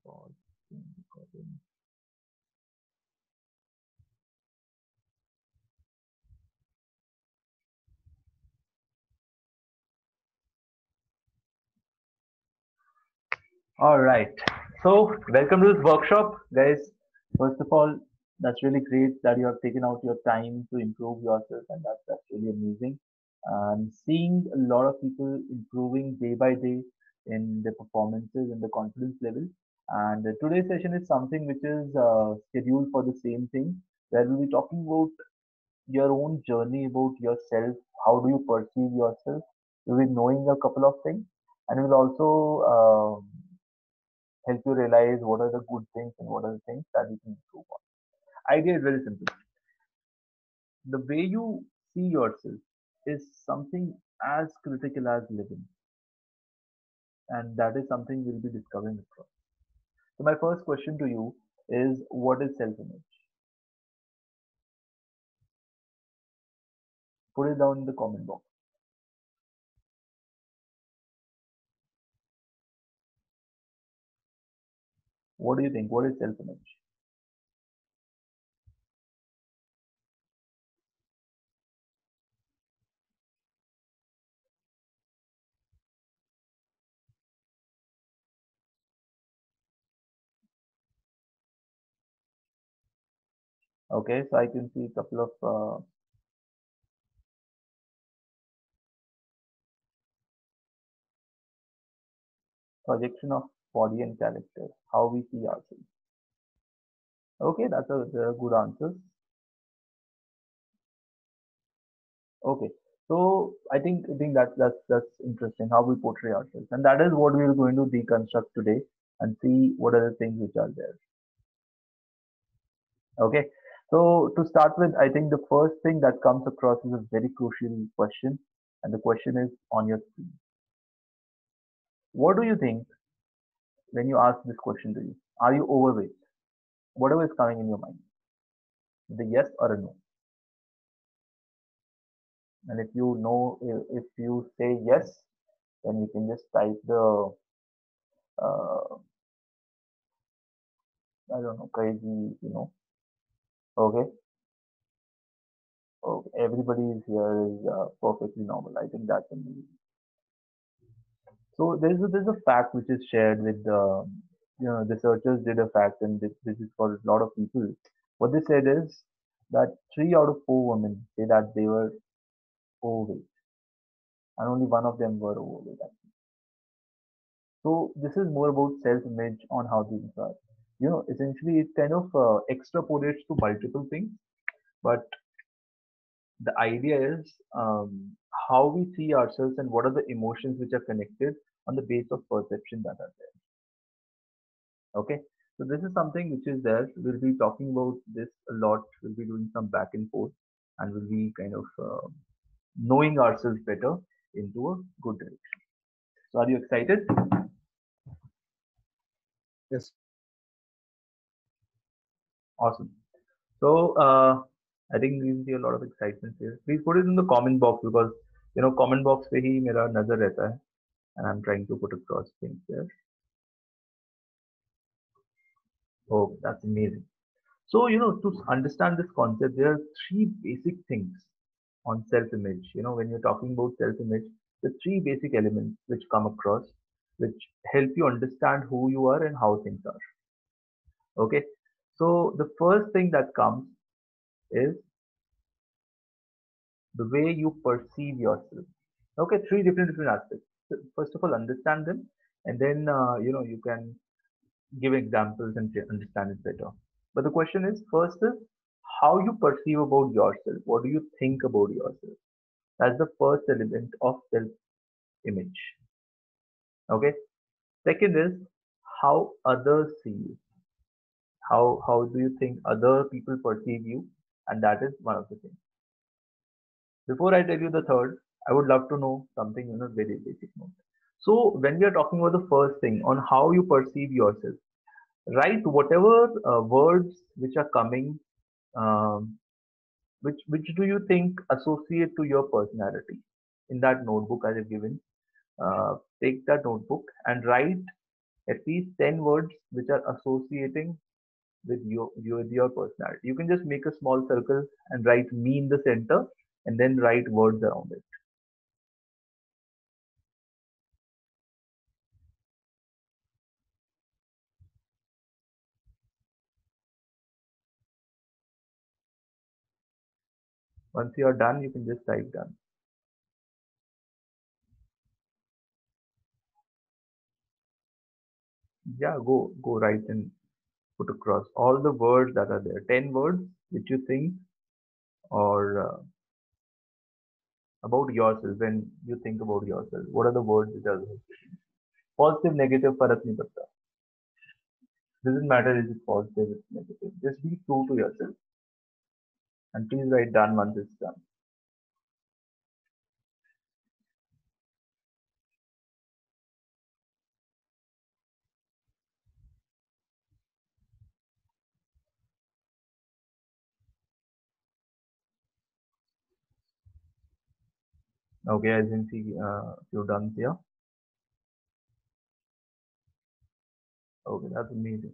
Pause. All right. So, welcome to this workshop, guys. First of all, that's really great that you have taken out your time to improve yourself, and that's really amazing. And seeing a lot of people improving day by day in their performances and the confidence level. And today's session is something which is scheduled for the same thing, where we'll be talking about your own journey about yourself. How do you perceive yourself? You'll be knowing a couple of things, and we'll also help you realize what are the good things and what are the things that you can improve on. Idea is very simple. The way you see yourself is something as critical as living, and that is something we'll be discovering across. So my first question to you is, what is self-image? Put it down in the comment box. What do you think? What is self-image? Okay, so I can see a couple of projection of body and character, how we see ourselves. Okay, there are good answers. Okay, so I think that's interesting how we portray ourselves, and that is what we are going to deconstruct today and see what are the things which are there. Okay, so to start with, I think the first thing that comes across is a very crucial question, and the question is on your screen. What do you think when you ask this question to you? Are you overweight? Whatever is coming in your mind, the yes or a no. And if you know, if you say yes, then you can just type the I don't know, crazy, okay. Okay, everybody is here is perfectly normal. I think that's amazing. So there's a fact which is shared with researchers did a fact, and this is for a lot of people. What they said is that 3 out of 4 women say that they were overweight, and only one of them were overweight. So this is more about self-image on how things are. Essentially it kind of extrapolates to multiple things, but the idea is how we see ourselves and what are the emotions which are connected on the base of perception that are there. Okay, so this is something which is there. We'll be talking about this a lot. We'll be doing some back and forth, and we'll be kind of knowing ourselves better into a good direction. So are you excited? Yes. Awesome. So I think we see a lot of excitement here. Please put it in the comment box because comment box पे ही मेरा नजर रहता है, and I'm trying to put across things there. Oh, that's amazing. So to understand this concept, there are 3 basic things on self-image. When you're talking about self-image, the 3 basic elements which come across, which help you understand who you are and how things are. Okay. So the first thing that comes is the way you perceive yourself. Okay, 3 different aspects. So first of all, understand them, and then you can give examples and understand it better. But the question is, first is how you perceive about yourself. What do you think about yourself? That's the first element of self-image. Okay. Second is how others see you. How do you think other people perceive you? And that is one of the things. Before I tell you the third, I would love to know something, very basic note. So when we are talking about the first thing on how you perceive yourself, write whatever words which are coming, um, which do you think associate to your personality in that notebook I have given. Take that notebook and write At least 10 words which are associating with your personality. You can just make a small circle and write me in the center and then write words around it. Once you are done, you can just type done. Yeah, go write and put across all the words that are there. 10 words which you think or about yourself. When you think about yourself, what are the words which are there? Positive, negative, farak nahi padta. Doesn't matter is it positive, it's negative. Just be true to yourself and please write done once it's done. Okay, I can see you've done here. Okay, that's amazing.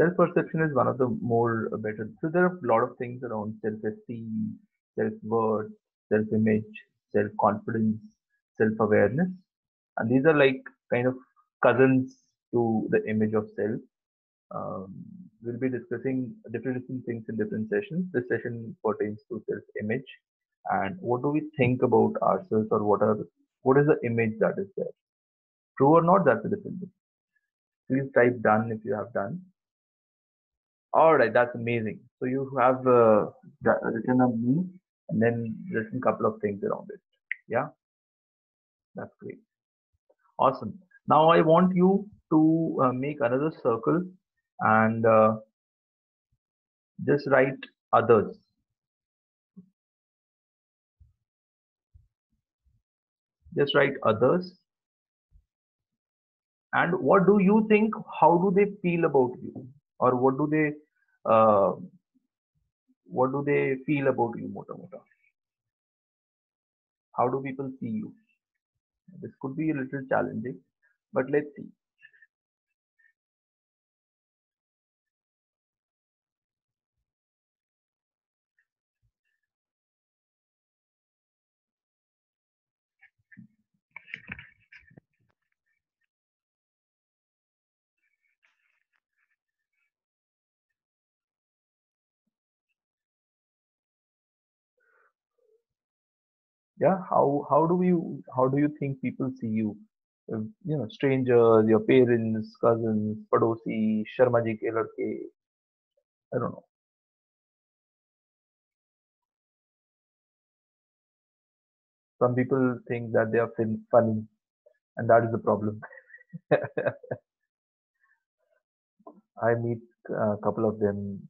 Self-perception is one of the more better. So there are a lot of things around self-esteem, self-worth, self-image, self-confidence, self-awareness, and these are like kind of cousins to the image of self. Um, we'll be discussing different things in different sessions. This session pertains to self-image and what do we think about ourselves, or what is the image that is there. True or not, that's a different thing. Please type done if you have done. All right, that's amazing. So you have written a me and then written a couple of things around it. Yeah, that's great. Awesome. Now I want you to make another circle and just write others. Just write others. And what do you think? How do they feel about you? Or uh, what do they feel about you, mota mota? How do people see you? This could be a little challenging, but let's see. Yeah, how do you think people see you? Strangers, your parents, cousins, padosi, Sharma ji ke ladke. I don't know. Some people think that they are funny, and that is the problem. I meet a couple of them,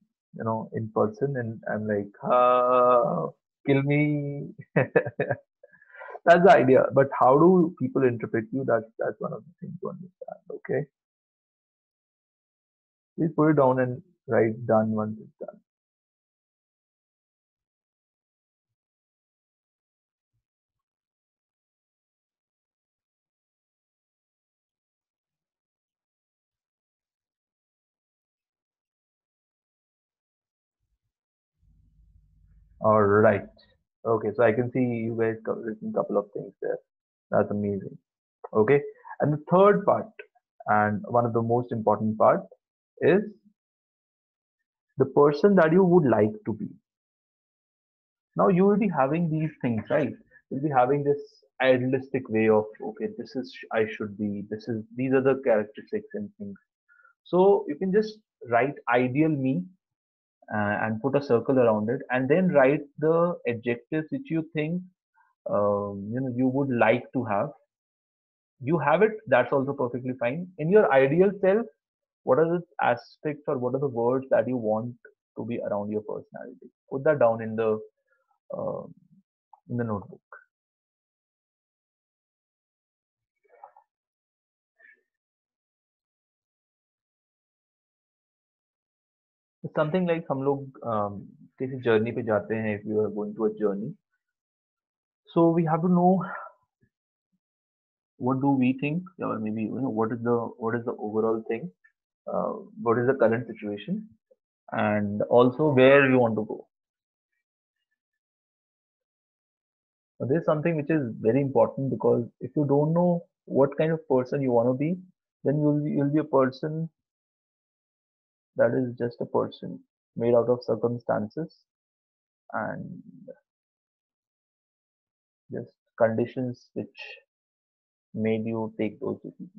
in person, and I'm like, kill me. That's the idea. But how do people interpret you? That's one of the things to understand. Okay, please put it down and write done once it's done. All right. Okay, so I can see you guys written a couple of things there. That's amazing. Okay, and the third part, and one of the most important part, is the person that you would like to be. Now you will be having these things, right? You'll be having this idealistic way of, okay, this is I should be. These are the characteristics and things. So you can just write ideal me and put a circle around it, and then write the adjectives which you think you would like to have. You have it, that's also perfectly fine. In your ideal self, what are the aspects or what are the words that you want to be around your personality? Put that down uh, in the notebook. It's something like हम लोग किसी journey पे जाते हैं, if you are going to a journey, so we have to know what do we think, or maybe what is the overall thing, uh, what is the current situation, and also where you want to go. Now, this is something which is very important, because if you don't know what kind of person you want to be, then you'll be a person that is just a person made out of circumstances and just conditions which made you take those decisions.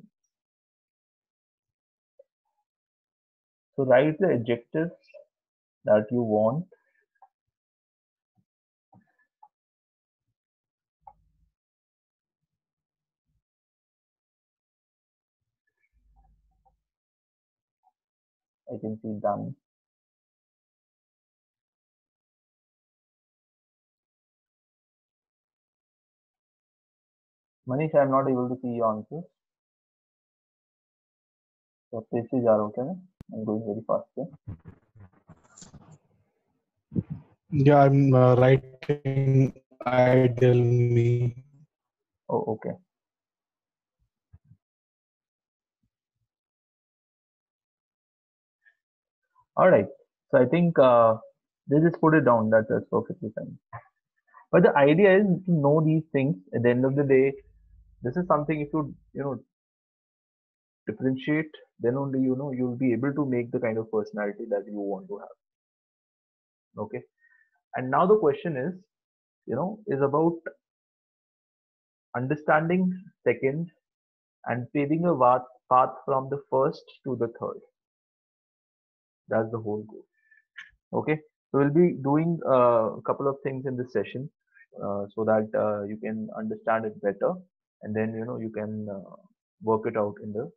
So write the adjectives that you want. I can see done. Manish, I'm not able to see your answers. So please see are okay. I'm going very fast here. Yeah, I'm writing ideal me. Oh, okay. All right. So I think they just put it down. That's perfectly fine. But the idea is to know these things. At the end of the day, this is something, if you differentiate, then only you'll be able to make the kind of personality that you want to have. Okay. And now the question is about understanding second and paving a path from the first to the third. That's the whole goal. Okay. So we'll be doing a couple of things in this session, so that you can understand it better, and then you can work it out in the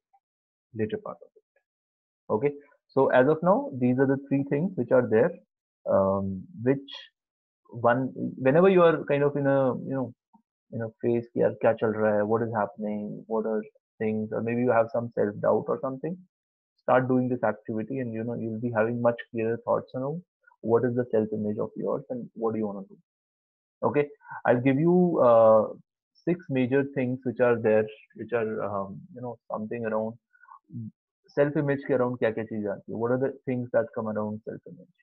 later part of it. Okay. So as of now, these are the three things which are there, which one, whenever you are kind of in a phase कि यार क्या चल रहा है, what is happening, what are things, or maybe you have some self doubt or something, start doing this activity, and you'll be having much clearer thoughts on what is the self image of yours and what do you want to do. Okay. I'll give you six major things which are there, which are something around self image के around क्या क्या चीजें आती है, what are the things that come around self image.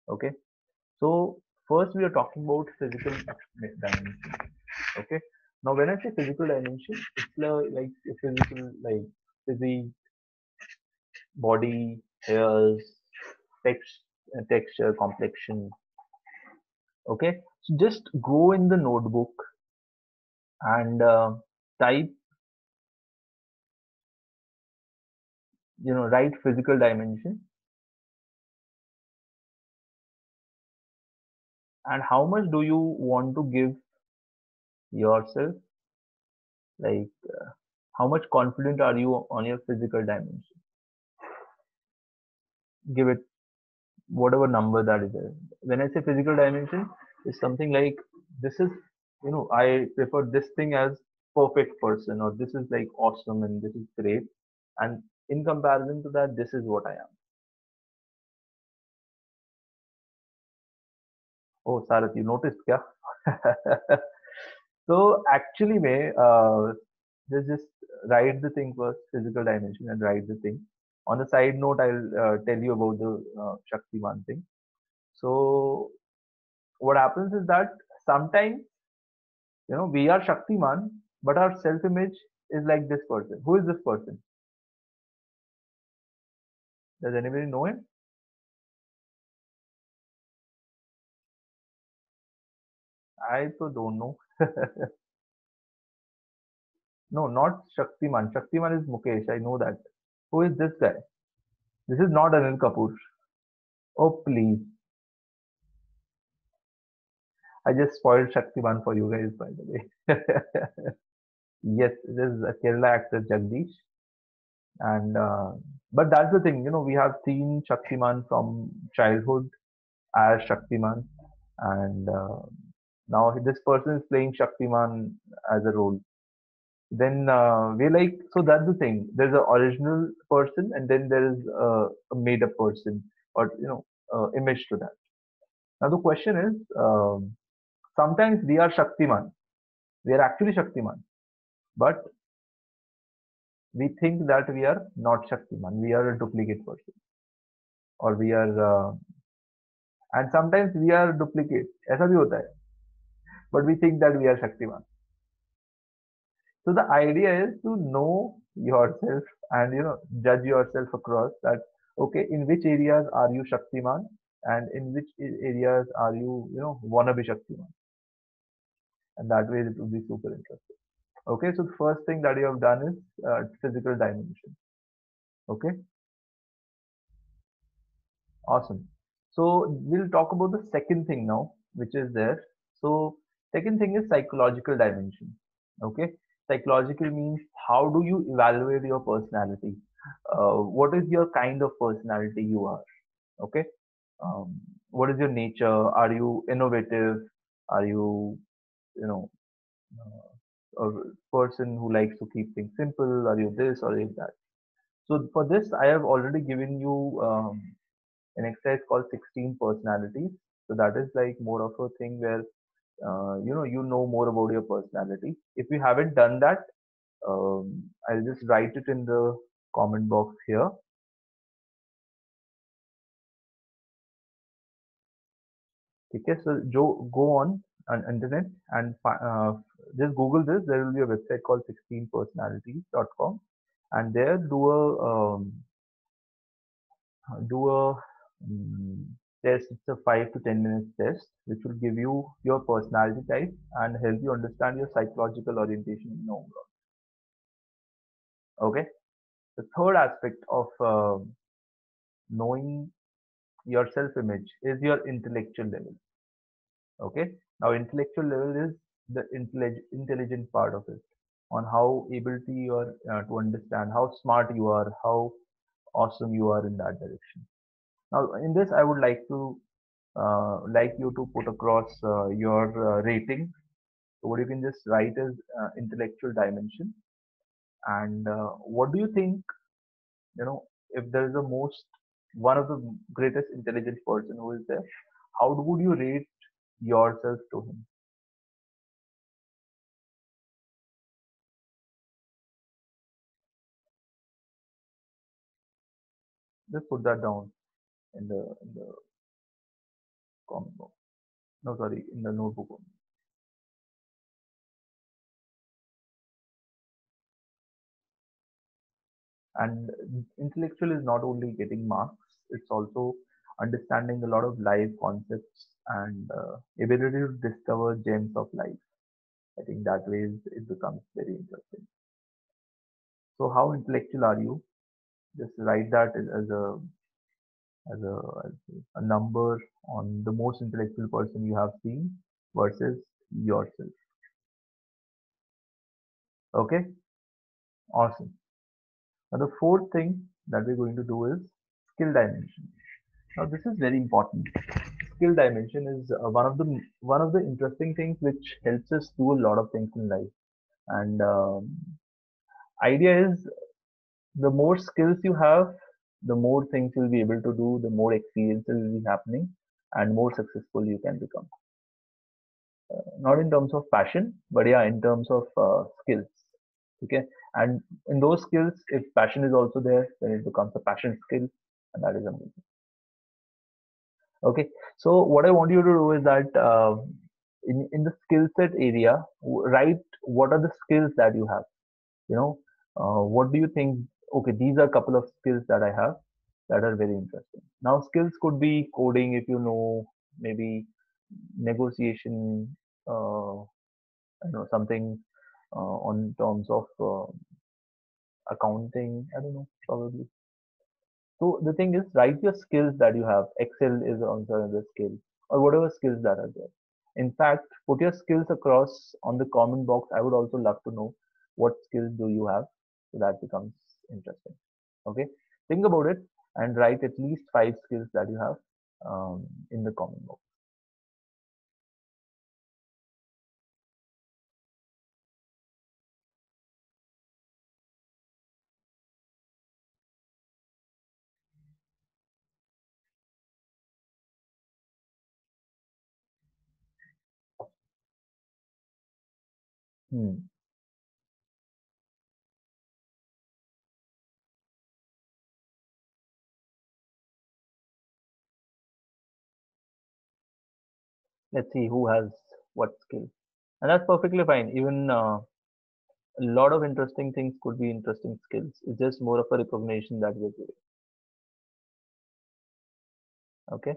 Okay. So first we are talking about physical dimension. Okay. Now when I say physical dimension, it's like a physical, like physique, body, hairs, texture, complexion. Okay. So just go in the notebook and type, write physical dimension, and how much do you want to give yourself, like how much confident are you on your physical dimension. Give it whatever number that is there. When I say physical dimension, it's something like, this is, I prefer this thing as perfect person, or this is like awesome and this is great. And in comparison to that, this is what I am. Oh, Sarath, you noticed, kya? So actually, may just write the thing first, physical dimension, and write the thing. On the side note, I'll tell you about the Shaktiman thing. So what happens is that sometimes we are Shaktiman, but our self-image is like this person. Who is this person? Does anybody know him? I so don't know. No, not Shaktiman. Shaktiman is Mukesh. I know that. Who is this guy? This is not Anil Kapoor. Oh, please. I just spoiled Shaktiman for you guys, by the way. Yes, this is a Kerala actor Jagdish. And but that's the thing, we have seen Shaktiman from childhood as Shaktiman, and now this person is playing Shaktiman as a role. Then we're like, so that's the thing. There's an original person, and then there is a made-up person, or image to that. Now the question is, sometimes we are Shaktiman. We are actually Shaktiman, but we think that we are not Shaktiman. We are a duplicate person, or we are, and sometimes we are duplicate. ऐसा भी होता है, but we think that we are Shaktiman. So the idea is to know yourself and judge yourself across that. Okay, in which areas are you Shaktiman, and in which areas are you wanna be Shaktiman, and that way it will be super interesting. Okay, so the first thing that you have done is physical dimension. Okay, awesome. So we'll talk about the second thing now, which is there. So second thing is psychological dimension. Okay, psychological means how do you evaluate your personality? What is your kind of personality you are? Okay, what is your nature? Are you innovative? Are you you know a person who likes to keep things simple? Are you this or is that? So for this, I have already given you an exercise called 16 personalities. So that is like more of a thing where you know more about your personality. If you haven't done that, I'll just write it in the comment box here. Okay, so go on internet and just Google this. There will be a website called 16personalities.com, and there do a test. It's a 5 to 10 minutes test, which will give you your personality type and help you understand your psychological orientation in overall. Okay. The third aspect of knowing your self-image is your intellectual level. Okay. Now, intellectual level is the intelligent part of it, on how ability you are to understand how smart you are, how awesome you are in that direction. Now, in this, I would like you to put across your rating. So what you can just write is intellectual dimension, and what do you think? If there is a most one of the greatest intelligent person who is there, how would you rate yourself to him? Just put that down in the comment box. No, sorry, in the notebook only. And intellectual is not only getting marks; it's also understanding a lot of life concepts and ability to discover gems of life. I think that way it becomes very interesting. So how intellectual are you? Just write that as a number on the most intellectual person you have seen versus yourself. Okay, awesome. Now the fourth thing that we're going to do is skill dimension. Now this is very important. Skill dimension is one of the interesting things which helps us do a lot of things in life. And idea is the more skills you have, the more things you'll be able to do, the more experiences will be happening, and more successful you can become. Not in terms of passion, but yeah, in terms of skills. Okay, and in those skills, if passion is also there, then it becomes a passion skill, and that is amazing. Okay, so what I want you to do is that in the skill set area, write what are the skills that you have. You know, what do you think? Okay, these are a couple of skills that I have that are very interesting. Now, skills could be coding if you know, maybe negotiation, something on terms of accounting. I don't know, probably. So the thing is, write your skills that you have. Excel is also another skill, or whatever skills that are there. In fact, put your skills across on the comment box. I would also love to know what skills do you have, so that becomes interesting. Okay, think about it and write at least 5 skills that you have in the comment box. Hmm. Let's see who has what skill. And that's perfectly fine. Even a lot of interesting things could be interesting skills. It's just more of a recognition that we're giving. Okay.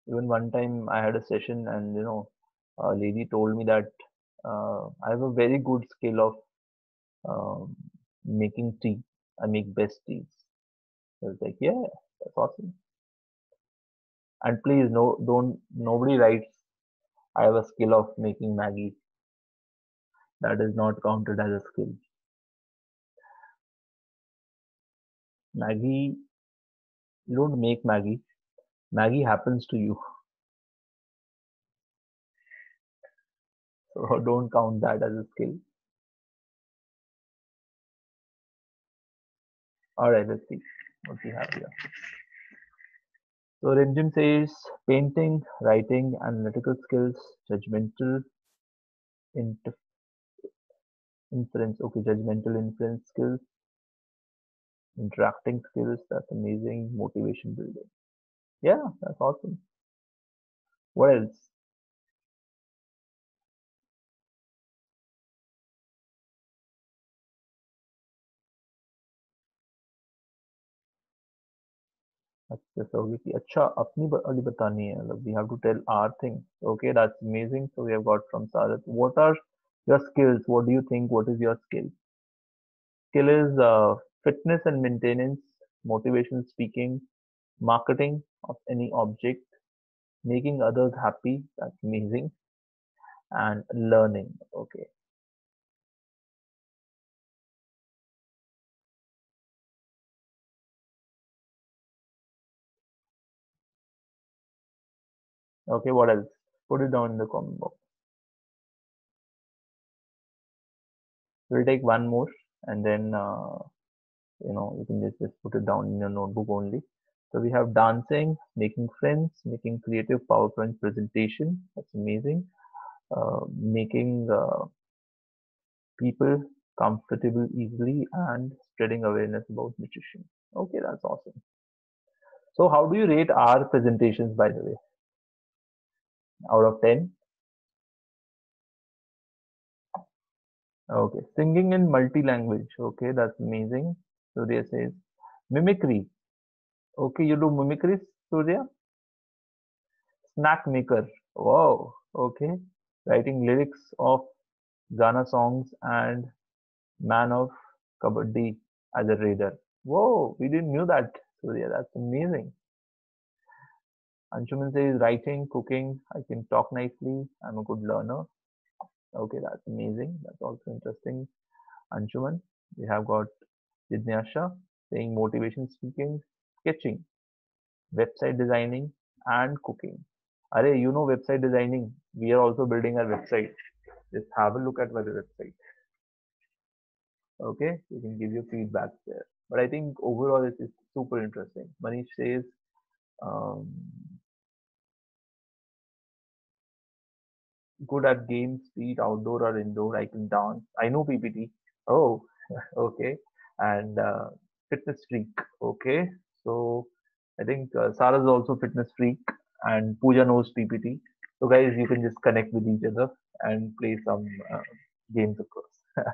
Even one time I had a session and a lady told me that I have a very good skill of um, making tea. I make best teas. I was like, yeah, that's awesome. And please, no, don't, nobody writes, I have a skill of making Maggie. That is not counted as a skill. Maggie, you don't make Maggie. Maggie happens to you. So don't count that as a skill. All right, let's see what we have here. So Rimjim says painting, writing, analytical skills, judgmental inter- inference. Okay, judgmental inference skills, interacting skills. That's amazing. Motivation building. Yeah, that's awesome. What else? अच्छा होगी कि अच्छा अपनी वाली बतानी है मतलब we have to tell our thing. Okay, that's amazing. So we have got from Sarath. What are your skills? What do you think? What is your skill? Skill is fitness and maintenance, motivational speaking, marketing of any object, making others happy. That's amazing. And learning. Okay. Okay. What else? Put it down in the comment box. We'll take one more, and then you can just put it down in your notebook only. So we have dancing, making friends, making creative PowerPoint presentation. That's amazing. Making people comfortable easily and spreading awareness about nutrition. Okay, that's awesome. So how do you rate our presentations, by the way, out of 10? Okay, singing in multi-language. Okay, that's amazing. Surya says mimicry. Okay, you do mimicry, Surya? Snack maker. Wow. Okay. Writing lyrics of Ghana songs and Man of Kabaddi as a raider. Whoa, we didn't knew that. Surya, that's amazing. Anshuman says writing, cooking, I can talk nicely, I'm a good learner. Okay, that's amazing. That's also interesting. Anshuman, we have got Jidnyasha saying motivation speaking, sketching, website designing, and cooking. Are website designing? We are also building our website. Just have a look at my website. Okay, we can give you feedback there. But I think overall it's super interesting. Manish says, um, good at games, be it outdoor or indoor. I can dance. I know PPT. Oh, okay. And fitness freak. Okay. So I think Sarah is also fitness freak and Pooja knows PPT. So guys, you can just connect with each other and play some games, of course.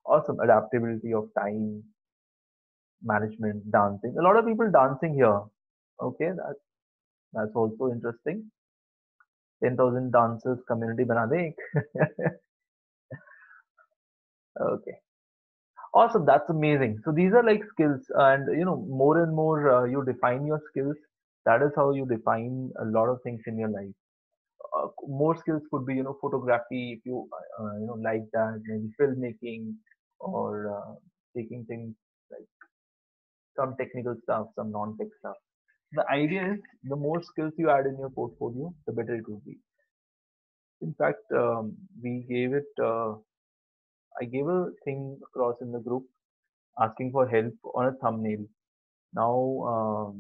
Awesome adaptability of time management, dancing. A lot of people dancing here. Okay, that's also interesting. 10,000 dancers community bana de ek. Okay, awesome. That's amazing. So these are like skills, and more and more you define your skills. That is how you define a lot of things in your life. More skills could be photography if you like that, maybe filmmaking or taking things like some technical stuff, some non-tech stuff. The idea is the more skills you add in your portfolio, the better it will be. In fact, we gave it. I gave a thing across in the group asking for help on a thumbnail. Now,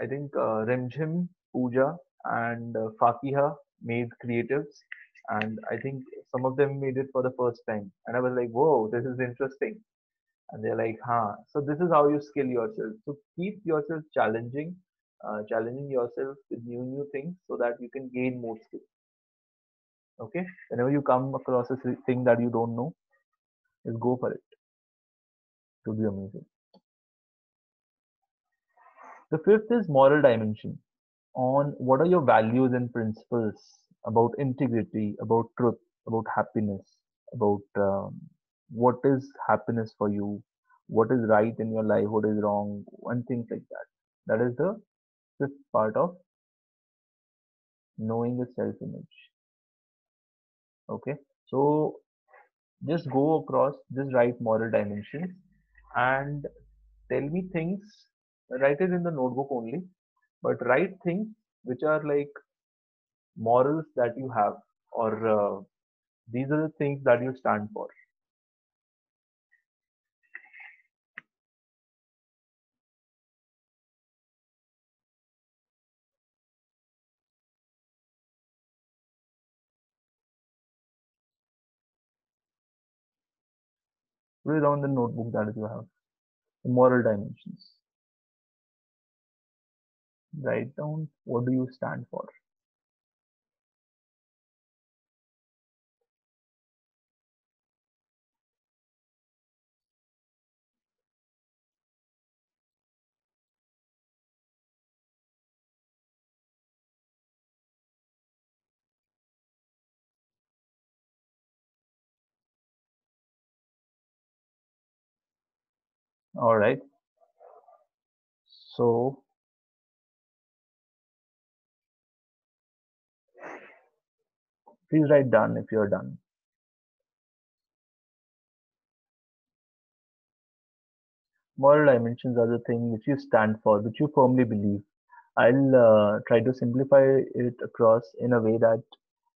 I think Remjim, Pooja, and Fakiha made creatives, and I think some of them made it for the first time. And I was like, "Whoa, this is interesting." And they're like, "Huh." So this is how you skill yourself. So keep yourself challenging. challenging yourself with new things so that you can gain more skills. Okay, whenever you come across a thing that you don't know, just go for it. To be amazing. The fifth is moral dimension, on what are your values and principles about integrity, about truth, about happiness, about what is happiness for you, what is right in your life, what is wrong, and things like that. That is the fifth part of knowing the self image. Okay, so just go across, just write moral dimensions and tell me things, write it in the notebook only, but write things which are like morals that you have, or these are the things that you stand for. Put it on the notebook that you have. The moral dimensions. Write down what do you stand for. All right. So please write done if you're done. Moral dimensions are the thing which you stand for, which you firmly believe. I'll try to simplify it across in a way that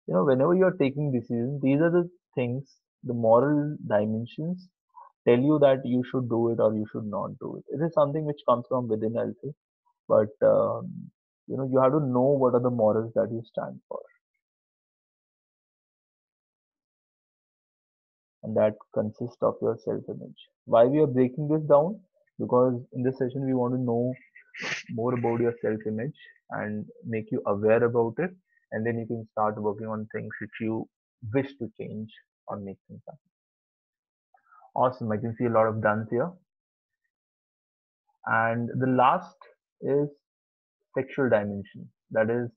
whenever you're taking decisions, these are the things, the moral dimensions tell you that you should do it or you should not do it. It is something which comes from within also, but you have to know what are the morals that you stand for, and that consists of your self-image. Why we are breaking this down? Because in this session we want to know more about your self-image and make you aware about it, and then you can start working on things which you wish to change or make things happen. Awesome. I can see a lot of duns here. And the last is sexual dimension. That is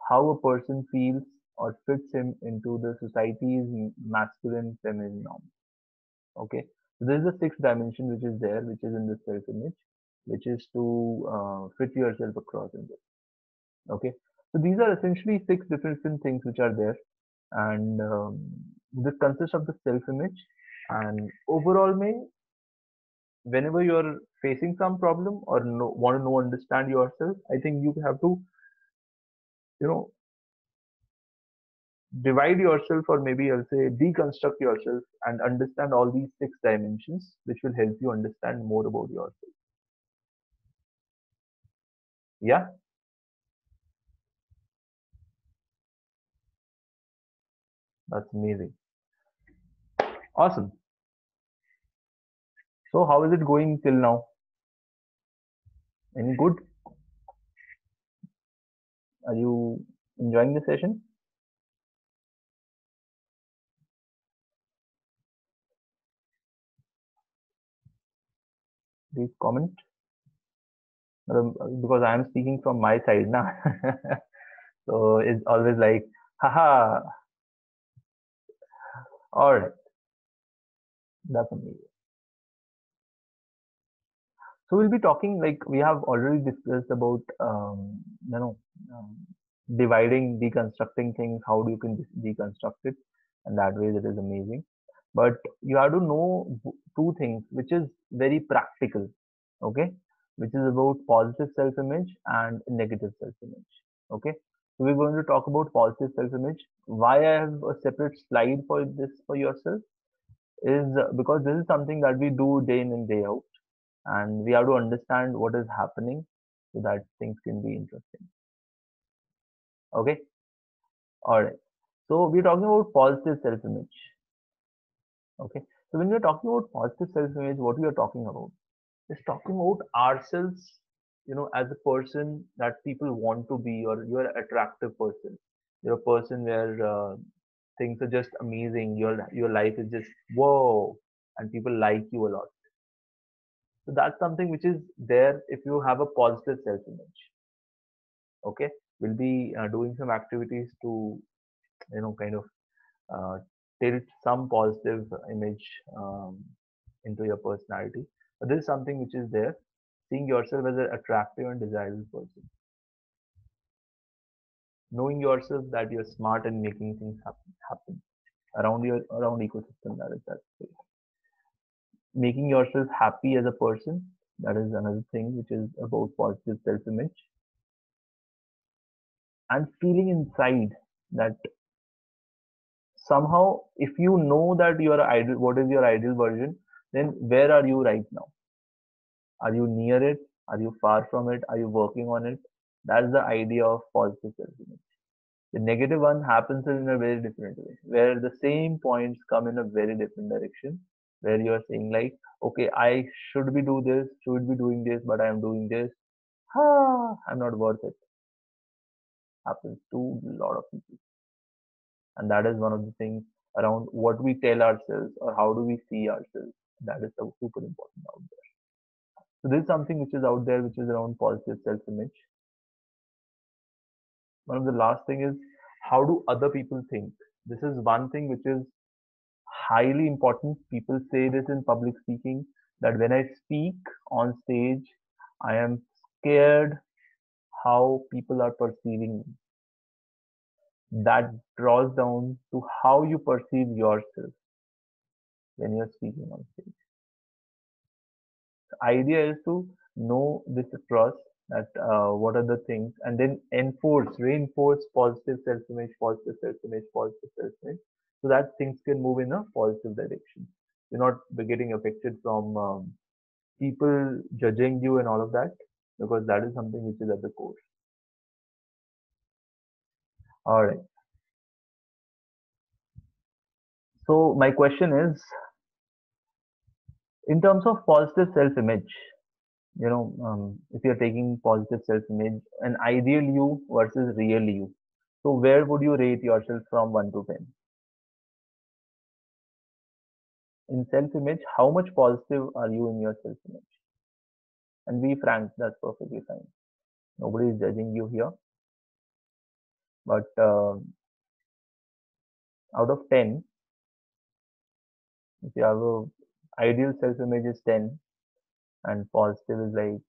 how a person feels or fits him into the society's masculine feminine norm. Okay. So this is the sixth dimension which is there, which is in the self image, which is to fit yourself across in this. Okay. So these are essentially six different things which are there. And this consists of the self image. And overall, whenever you're facing some problem or want to know understand yourself, I think you have to you know divide yourself, or maybe I'll say deconstruct yourself and understand all these six dimensions, which will help you understand more about yourself. Yeah, that's amazing. Awesome. So how is it going till now? Any good? Are you enjoying the session? Please comment. Because I am speaking from my side now. So it's always like, haha, all right, that's amazing. So we'll be talking, like we have already discussed about um, dividing, deconstructing things. How do you can deconstruct it, and that way that is amazing. But you have to know two things, which is very practical. Okay, which is about positive self-image and negative self-image. Okay, so we're going to talk about positive self-image. Why I have a separate slide for this for yourself is because this is something that we do day in and day out, and we have to understand what is happening so that things can be interesting. Okay, all right. So we're talking about positive self-image. Okay, so when we're talking about positive self-image, what we are talking about is talking about ourselves as a person that people want to be, or you're an attractive person. You're a person where things are just amazing. Your life is just whoa, and people like you a lot. So that's something which is there if you have a positive self-image. Okay, we'll be doing some activities to kind of uh, tilt some positive image into your personality. But this is something which is there. Seeing yourself as an attractive and desirable person. Knowing yourself that you're smart and making things happen around your around ecosystem. That space. Making yourself happy as a person. That is another thing which is about positive self-image, and feeling inside that somehow, if you know that your ideal, what is your ideal version, then where are you right now? Are you near it? Are you far from it? Are you working on it? That's the idea of positive self-image. The negative one happens in a very different way, where the same points come in a very different direction, where you are saying like, okay, I should be do this, should be doing this, but I am doing this. I'm not worth it. Happens to a lot of people, and that is one of the things around what we tell ourselves or how do we see ourselves. That is so super important out there. So this is something which is out there, which is around positive self-image. One of the last thing is how do other people think. This is one thing which is highly important. People say this in public speaking, that when I speak on stage, I am scared how people are perceiving me. That draws down to how you perceive yourself when you're speaking on stage. The idea is to know this across, that what are the things, and then reinforce positive self-image, positive self-image, positive self-image, so that things can move in a positive direction. You're not getting affected from people judging you and all of that, because that is something which is at the core. All right. So my question is, in terms of positive self-image, if you're taking positive self-image, an ideal you versus real you. So where would you rate yourself from 1 to 10? In self-image, how much positive are you in your self-image? And be frank, that's perfectly fine. Nobody is judging you here. But out of 10, if you have a ideal self-image is 10 and positive is like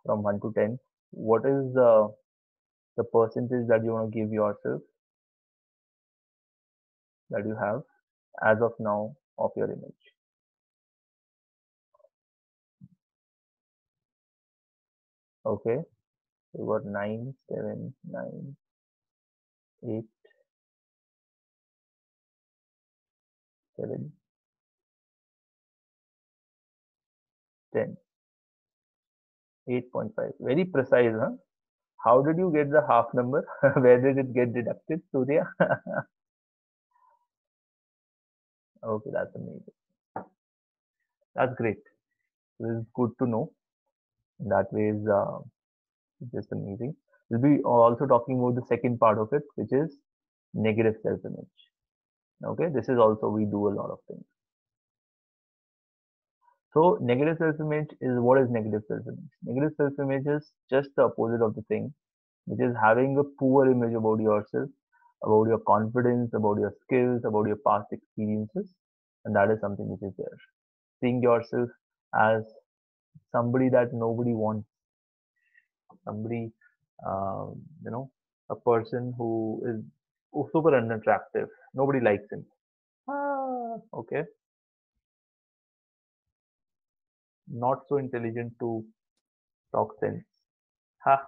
from 1 to 10, what is the percentage that you want to give yourself, that you have as of now of your image? Okay, so you got 9, 7, 9, 8, 7, 10, 8.5. Very precise, huh? How did you get the half number? Where did it get deducted, Surya? Okay, that's amazing. That's great. This is good to know. That way is just amazing. We'll be also talking about the second part of it, which is negative self-image. Okay, this is also we do a lot of things. So negative self-image is, what is negative self-image? Negative self-image is just the opposite of the thing, which is having a poor image about yourself, about your confidence, about your skills, about your past experiences, and that is something which is there. Seeing yourself as somebody that nobody wants, somebody, a person who is super unattractive. Nobody likes him. Okay, not so intelligent to talk sense. Ha,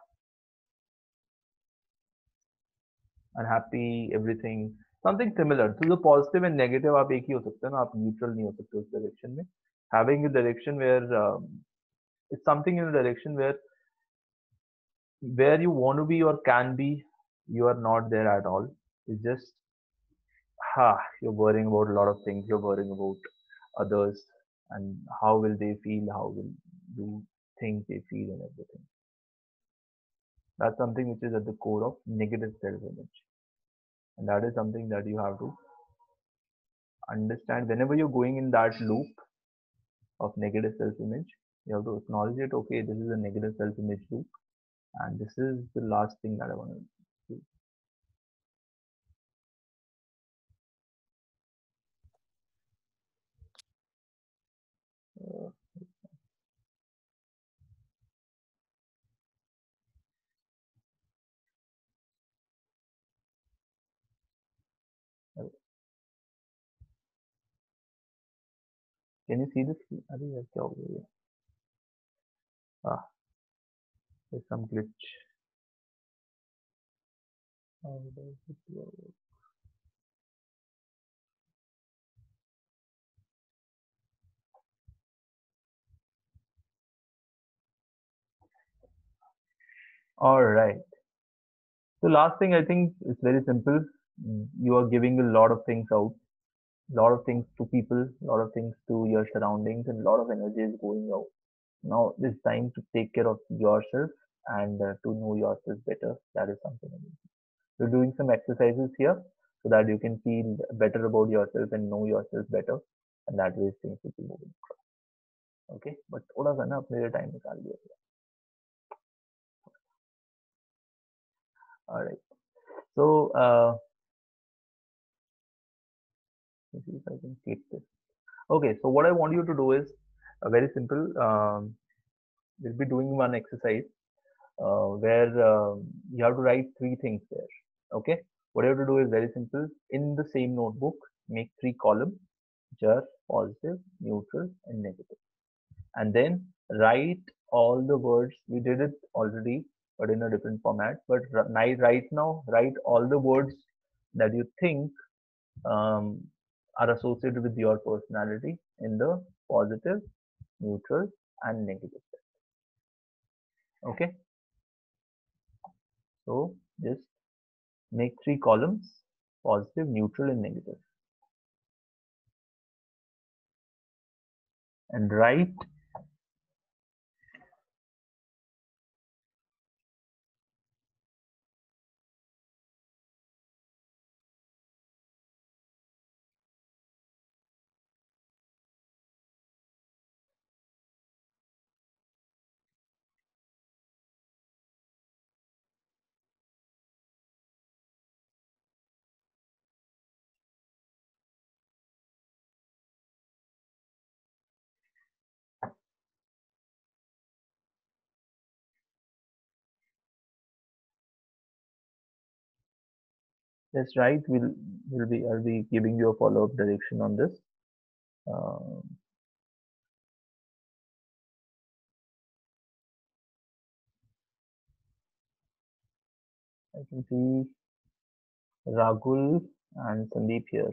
unhappy, everything. Something similar. So the positive and negative आप एक ही हो सकते हैं ना, आप neutral नहीं हो सकते उस direction में. Having a direction where it's something in a direction where you want to be or can be, you are not there at all. It's just you're worrying about a lot of things. You're worrying about others and how will they feel, how will you think they feel and everything. That's something which is at the core of negative self-image. And that is something that you have to understand. Whenever you're going in that loop of negative self-image, you have to acknowledge it. Okay, this is a negative self-image loop, and this is the last thing that I want to do. Can you see this? अरे यार क्या हो गया ये? Ah, there's some glitch. How does it work? All right. So last thing, I think it's very simple. You are giving a lot of things out, lot of things to people, lot of things to your surroundings, and a lot of energy is going out. Now it's time to take care of yourself and to know yourself better. That is something amazing. We're doing some exercises here so that you can feel better about yourself and know yourself better, and that way things will be moving across. Okay, but थोड़ा सा ना अपने लिए time निकाल लिया. All right. So let's see if I can keep this. Okay, so what I want you to do is very simple. We'll be doing one exercise where you have to write three things there. Okay, what you have to do is very simple. In the same notebook, make three columns, which are positive, neutral, and negative. And then write all the words. We did it already, but in a different format. But right now, write all the words that you think um, are associated with your personality in the positive, neutral, and negative. Okay, so just make three columns: positive, neutral, and negative, and write just write. I'll be giving you a follow-up direction on this. Um, I can see Ragul and Sandeep here.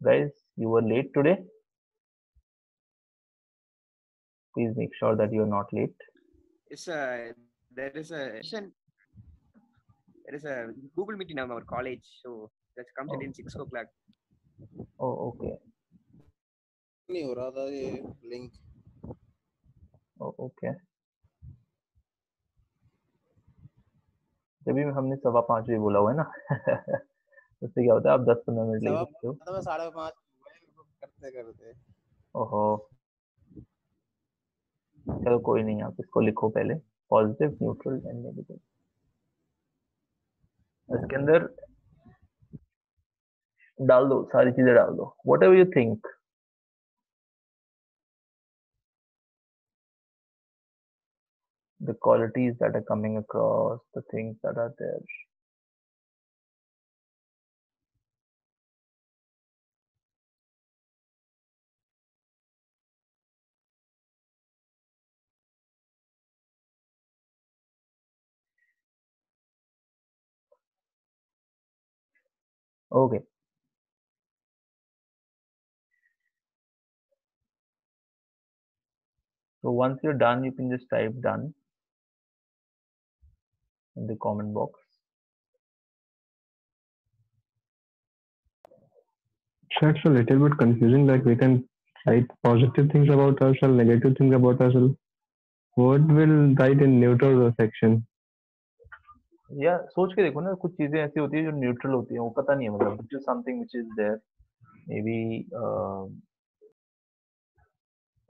Guys, you were late today. Please make sure that you are not late. It's there is a Google Meet in our college, so that comes Oh, in 6 o'clock. oh, okay. नहीं हो रहा था ये link. Oh, okay. जब भी हमने 5:15 बजे बोला हुआ है ना उससे क्या होता है आप 10-15 मिनट ले सकते हो. मैं 5:30 करते करते. ओहो, चलो कोई नहीं, आप इसको लिखो पहले, पॉजिटिव, न्यूट्रल एंड नेगेटिव. इसके अंदर डाल दो, सारी चीजें डाल दो, what ever you think. The qualities that are coming across, the things that are there. Okay. So once you're done, you can just type done in the comment box. That's a little bit confusing. Like we can write positive things about ourselves, negative things about ourselves. What will write in neutral section? या सोच के देखो ना, कुछ चीजें ऐसी होती है जो न्यूट्रल होती है, वो पता नहीं है, मतलब which is something which is there maybe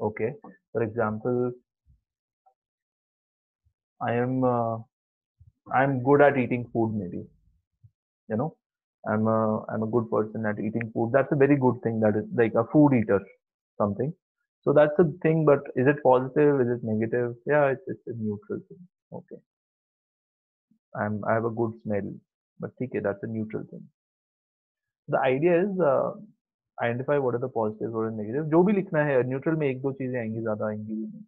okay, for example, I am I'm good at eating food, maybe, you know, I'm a good person at eating food. That's a very good thing, that is like a food eater, something. So that's a thing, but is it positive, is it negative? Yeah, it's a neutral thing. Okay, I have a good smell, but okay, that's a neutral thing. The idea is identify what are the positives, what are the negatives. जो भी लिखना है neutral में, एक दो चीजें आएंगी, ज्यादा आएंगी भी नहीं.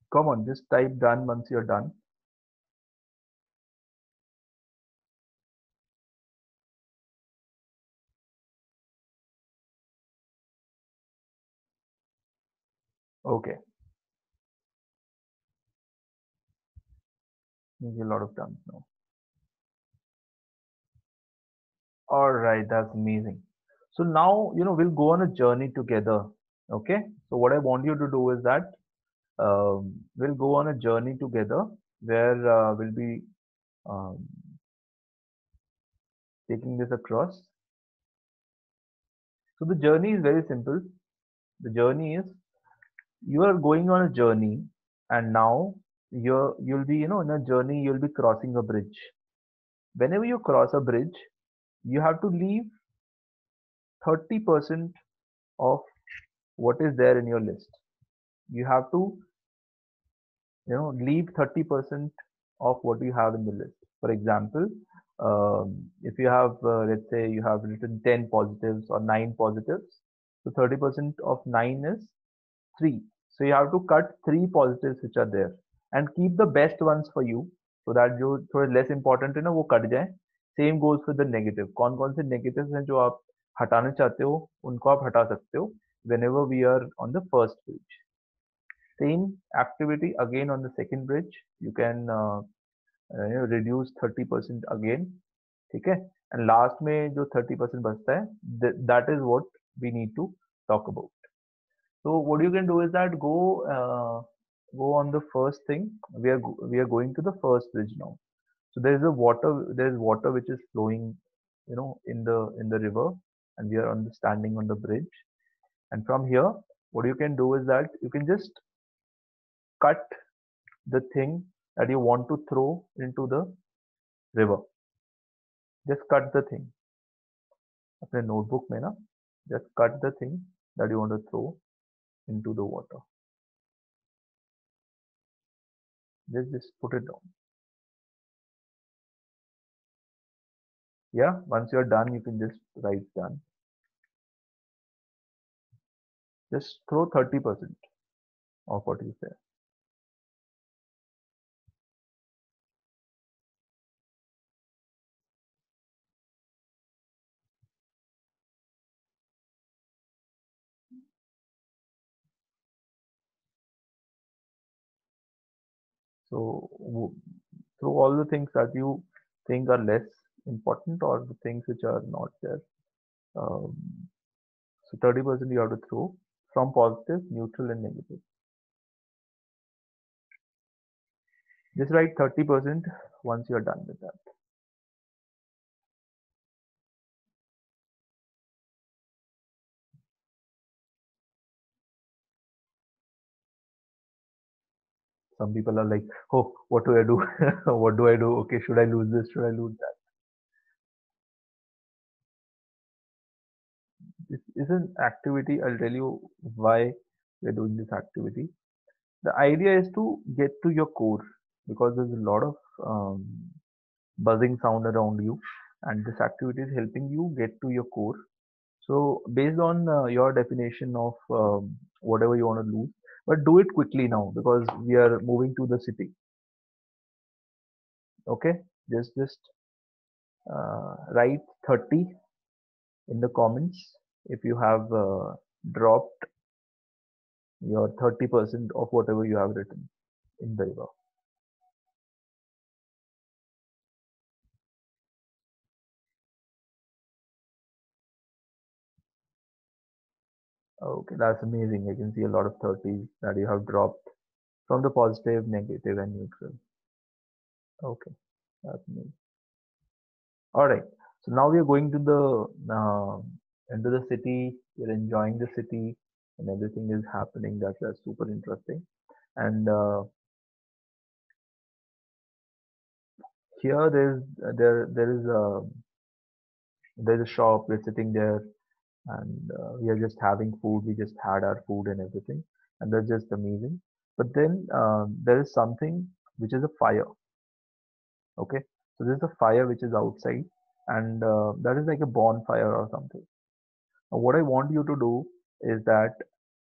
Come on, just type done once you're done. Okay, maybe a lot of done now. All right, that's amazing. So now, we'll go on a journey together. Okay, so what I want you to do is that we'll go on a journey together where we'll be um, taking this across. So the journey is very simple. The journey is, you are going on a journey, and now you'll be, in a journey, you'll be crossing a bridge. Whenever you cross a bridge, you have to leave 30% of what is there in your list. You have to, leave 30% of what you have in the list. For example, if you have, let's say you have written 10 positives or 9 positives, so 30% of 9 is 3. So you have to cut 3 positives which are there and keep the best ones for you, so that जो थोड़े less important है ना, वो cut जाए. Same goes for the negative. कौन कौन से negatives हैं जो आप हटाना चाहते हो, उनको आप हटा सकते हो whenever we are on the first page. Same activity again on the second bridge. You can reduce 30% again. ठीक है? And last में जो 30% बचता है, that is what we need to talk about. So what you can do is that go on the first thing. We are going to the first bridge now. So there is water which is flowing, in the river, and we are standing on the bridge. And from here, what you can do is that you can just cut the thing that you want to throw into the river. Just cut the thing. अपने notebook में ना, just cut the thing that you want to throw into the water. Just put it down. Yeah, once you're done, you can just write done. Just throw 30% of what is there. So throw all the things that you think are less important, or the things which are not there. Um, so 30% you have to throw from positive, neutral, and negative. Just write 30% once you're done with that. Some people are like, oh, what do I do? What do I do? Okay, should I lose this? Should I lose that? This is an activity. I'll tell you why we're doing this activity. The idea is to get to your core, because there's a lot of buzzing sound around you, and this activity is helping you get to your core. So based on your definition of whatever you want to lose, but do it quickly now because we are moving to the city. Okay, just write 30 in the comments if you have dropped your 30% of whatever you have written in the river. Okay, that's amazing. I can see a lot of 30s that you have dropped from the positive, negative, and neutral. Okay, that's amazing. All right. So now we are going to the into the city. We're enjoying the city, and everything is happening. That's super interesting. And here there's a shop. We're sitting there, and we are just having food. We just had our food and everything, and that's just amazing. But then there is something which is a fire. Okay, so there's a fire which is outside, and that is like a bonfire or something. Now, what I want you to do is that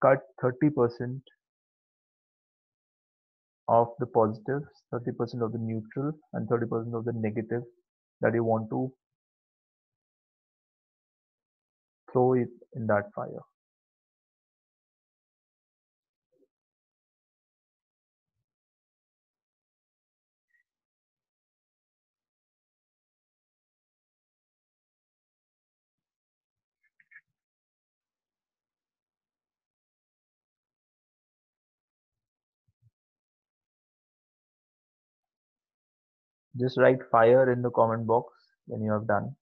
cut 30% of the positives, 30% of the neutral, and 30% of the negative that you want to throw it in that fire. Just write fire in the comment box when you have done.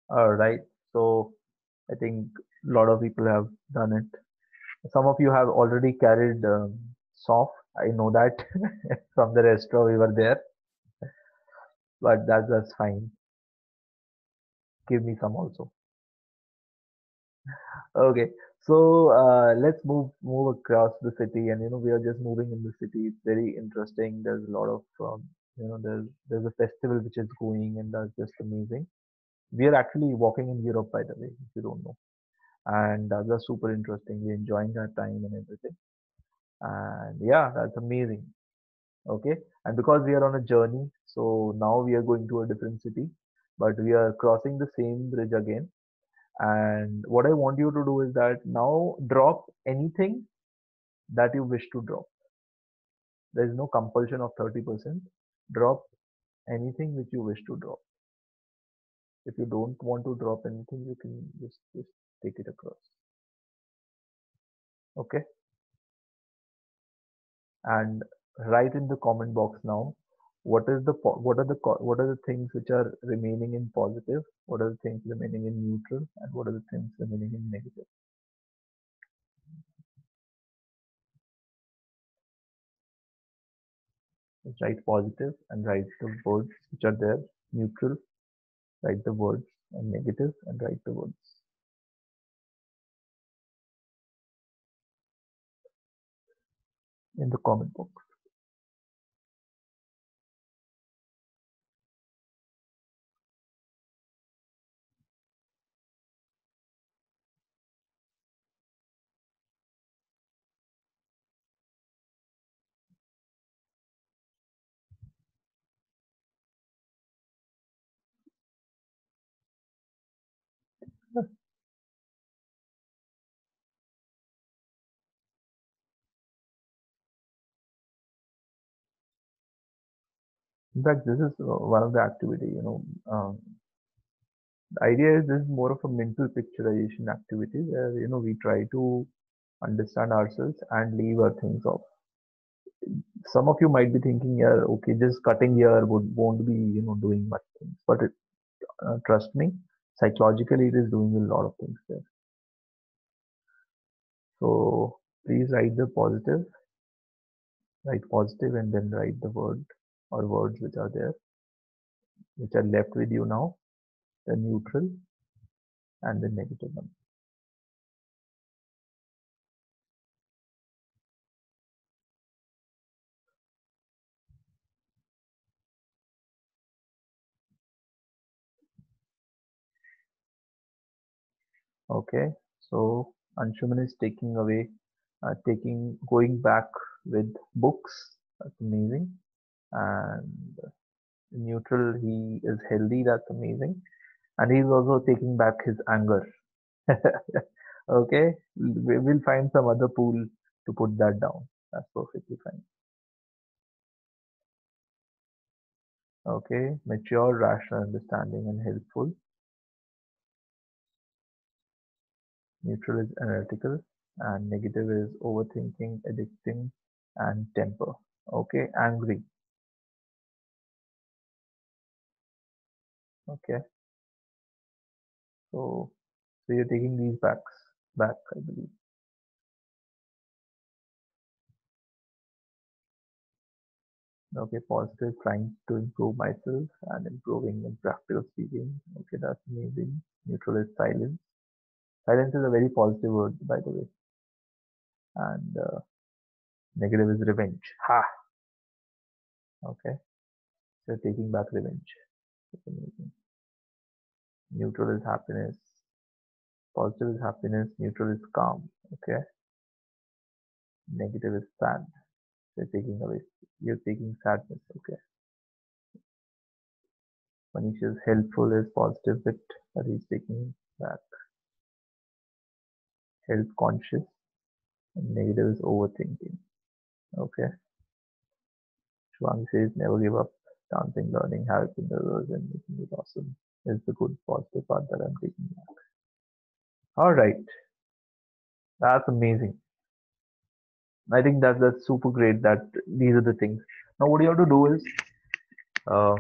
All right. So I think a lot of people have done it. Some of you have already carried soft. I know that from the restaurant we were there, but that's fine. Give me some also. Okay, so let's move across the city, and we are just moving in the city. It's very interesting. There's a lot of there's a festival which is going, and that's just amazing. We are actually walking in Europe, by the way, if you don't know, and that's super interesting. We're enjoying our time and everything, and yeah, that's amazing. Okay, and because we are on a journey, so now we are going to a different city, but we are crossing the same bridge again. And what I want you to do is that now drop anything that you wish to drop. There is no compulsion of 30%. Drop anything which you wish to drop. If you don't want to drop anything, you can just take it across. Okay, and write in the comment box now. What are the things which are remaining in positive? What are the things remaining in neutral? And what are the things remaining in negative? Just write positive and write the words which are there. Neutral, write the words, and negative, and write the words in the comment box. In fact, this is one of the activity. The idea is this is more of a mental picturization activity where we try to understand ourselves and leave our things off. Some of you might be thinking, yeah, okay, just cutting here won't be doing much things, but trust me, psychologically it is doing a lot of things there. So please write positive, and then write the word or words which are there, which are left with you now, the neutral and the negative one. Okay, so Anshuman is going back with books. That's amazing. And neutral, he is healthy. That's amazing. And he's also taking back his anger. Okay, we'll find some other pool to put that down. That's perfectly fine. Okay, mature, rational, understanding, and helpful. Neutral is analytical, and negative is overthinking, addicting, and temper. Okay, angry. Okay, so you're taking these back, I believe. Okay, positive, trying to improve myself and improving in practical speaking. Okay, that's amazing. Neutral is silence. Silence is a very positive word, by the way. And negative is revenge. Ha! Okay, so you're taking back revenge. That's amazing. Neutral is happiness. Positive is happiness. Neutral is calm. Okay, negative is sad. So you're taking sadness. Okay, Manish is helpful is positive bit that he's taking back. Health conscious. And negative is overthinking. Okay. Shwang says never give up. Dancing, learning, helping others, and making it awesome is the good positive part that I'm taking back. All right, that's amazing. I think that's super great. That these are the things. Now, what you have to do is, uh,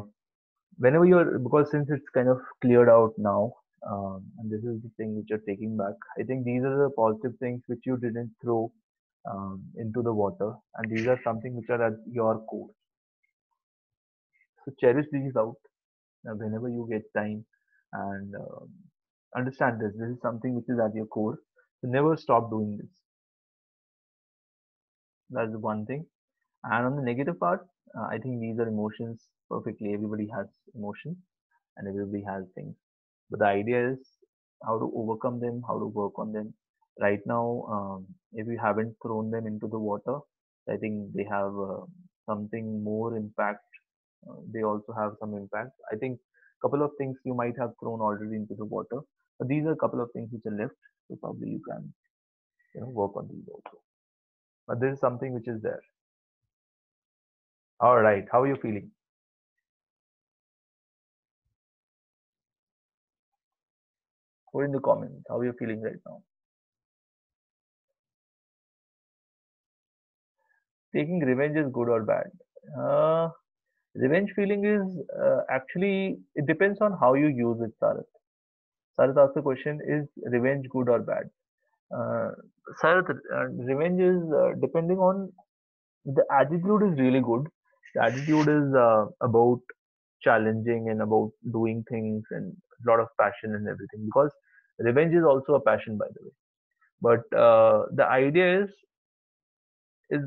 whenever you're because since it's kind of cleared out now, and this is the thing which you're taking back. I think these are the positive things which you didn't throw into the water, and these are something which are at your core. So cherish these out whenever you get time and understand this. This is something which is at your core. So never stop doing this. That's one thing. And on the negative part, I think these are emotions perfectly. Everybody has emotions and everybody has things. But the idea is how to overcome them, how to work on them. Right now, if you haven't thrown them into the water, I think they have something more impact. They also have some impact. I think a couple of things you might have thrown already into the water, but these are a couple of things which are left. So probably you can, work on these also. But this is something which is there. All right, how are you feeling? Put in the comments. How are you feeling right now? Taking revenge is good or bad? Uh, Revenge feeling is actually it depends on how you use it, Sarath. Sarath asked the question: Is revenge good or bad? Uh, Sarath, revenge is depending on the attitude is really good. The attitude is about challenging and about doing things and a lot of passion and everything. Because revenge is also a passion, by the way. But the idea is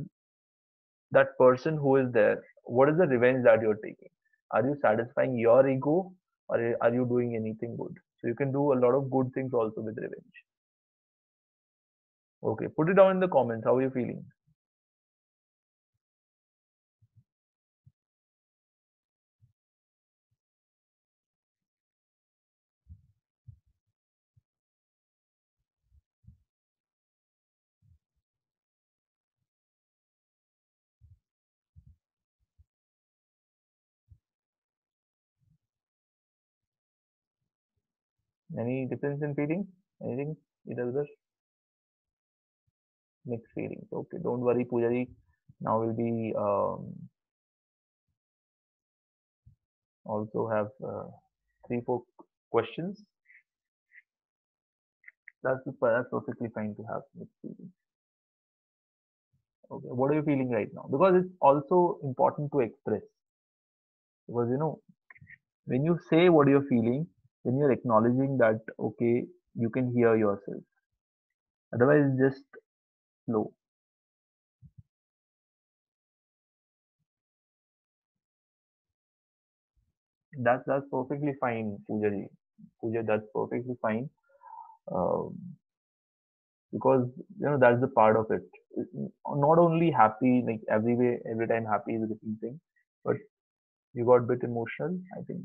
that person who is there, what is the revenge that you're taking? Are you satisfying your ego or are you doing anything good? So you can do a lot of good things also with revenge. Okay, put it down in the comments. How are you feeling? Any difference in feeling? Anything? Either other? Mixed feelings. Okay, don't worry, Pujari. Now we'll be also have three, four questions. That's perfectly fine to have mixed feelings. Okay, what are you feeling right now? Because it's also important to express. Because when you say what you're feeling, then you're acknowledging that okay, you can hear yourself. Otherwise, it's just slow. That's perfectly fine, Pooja ji. Pooja, that's perfectly fine. Um, because that's the part of it. Not only happy, like every time happy is a different thing, but you got a bit emotional. I think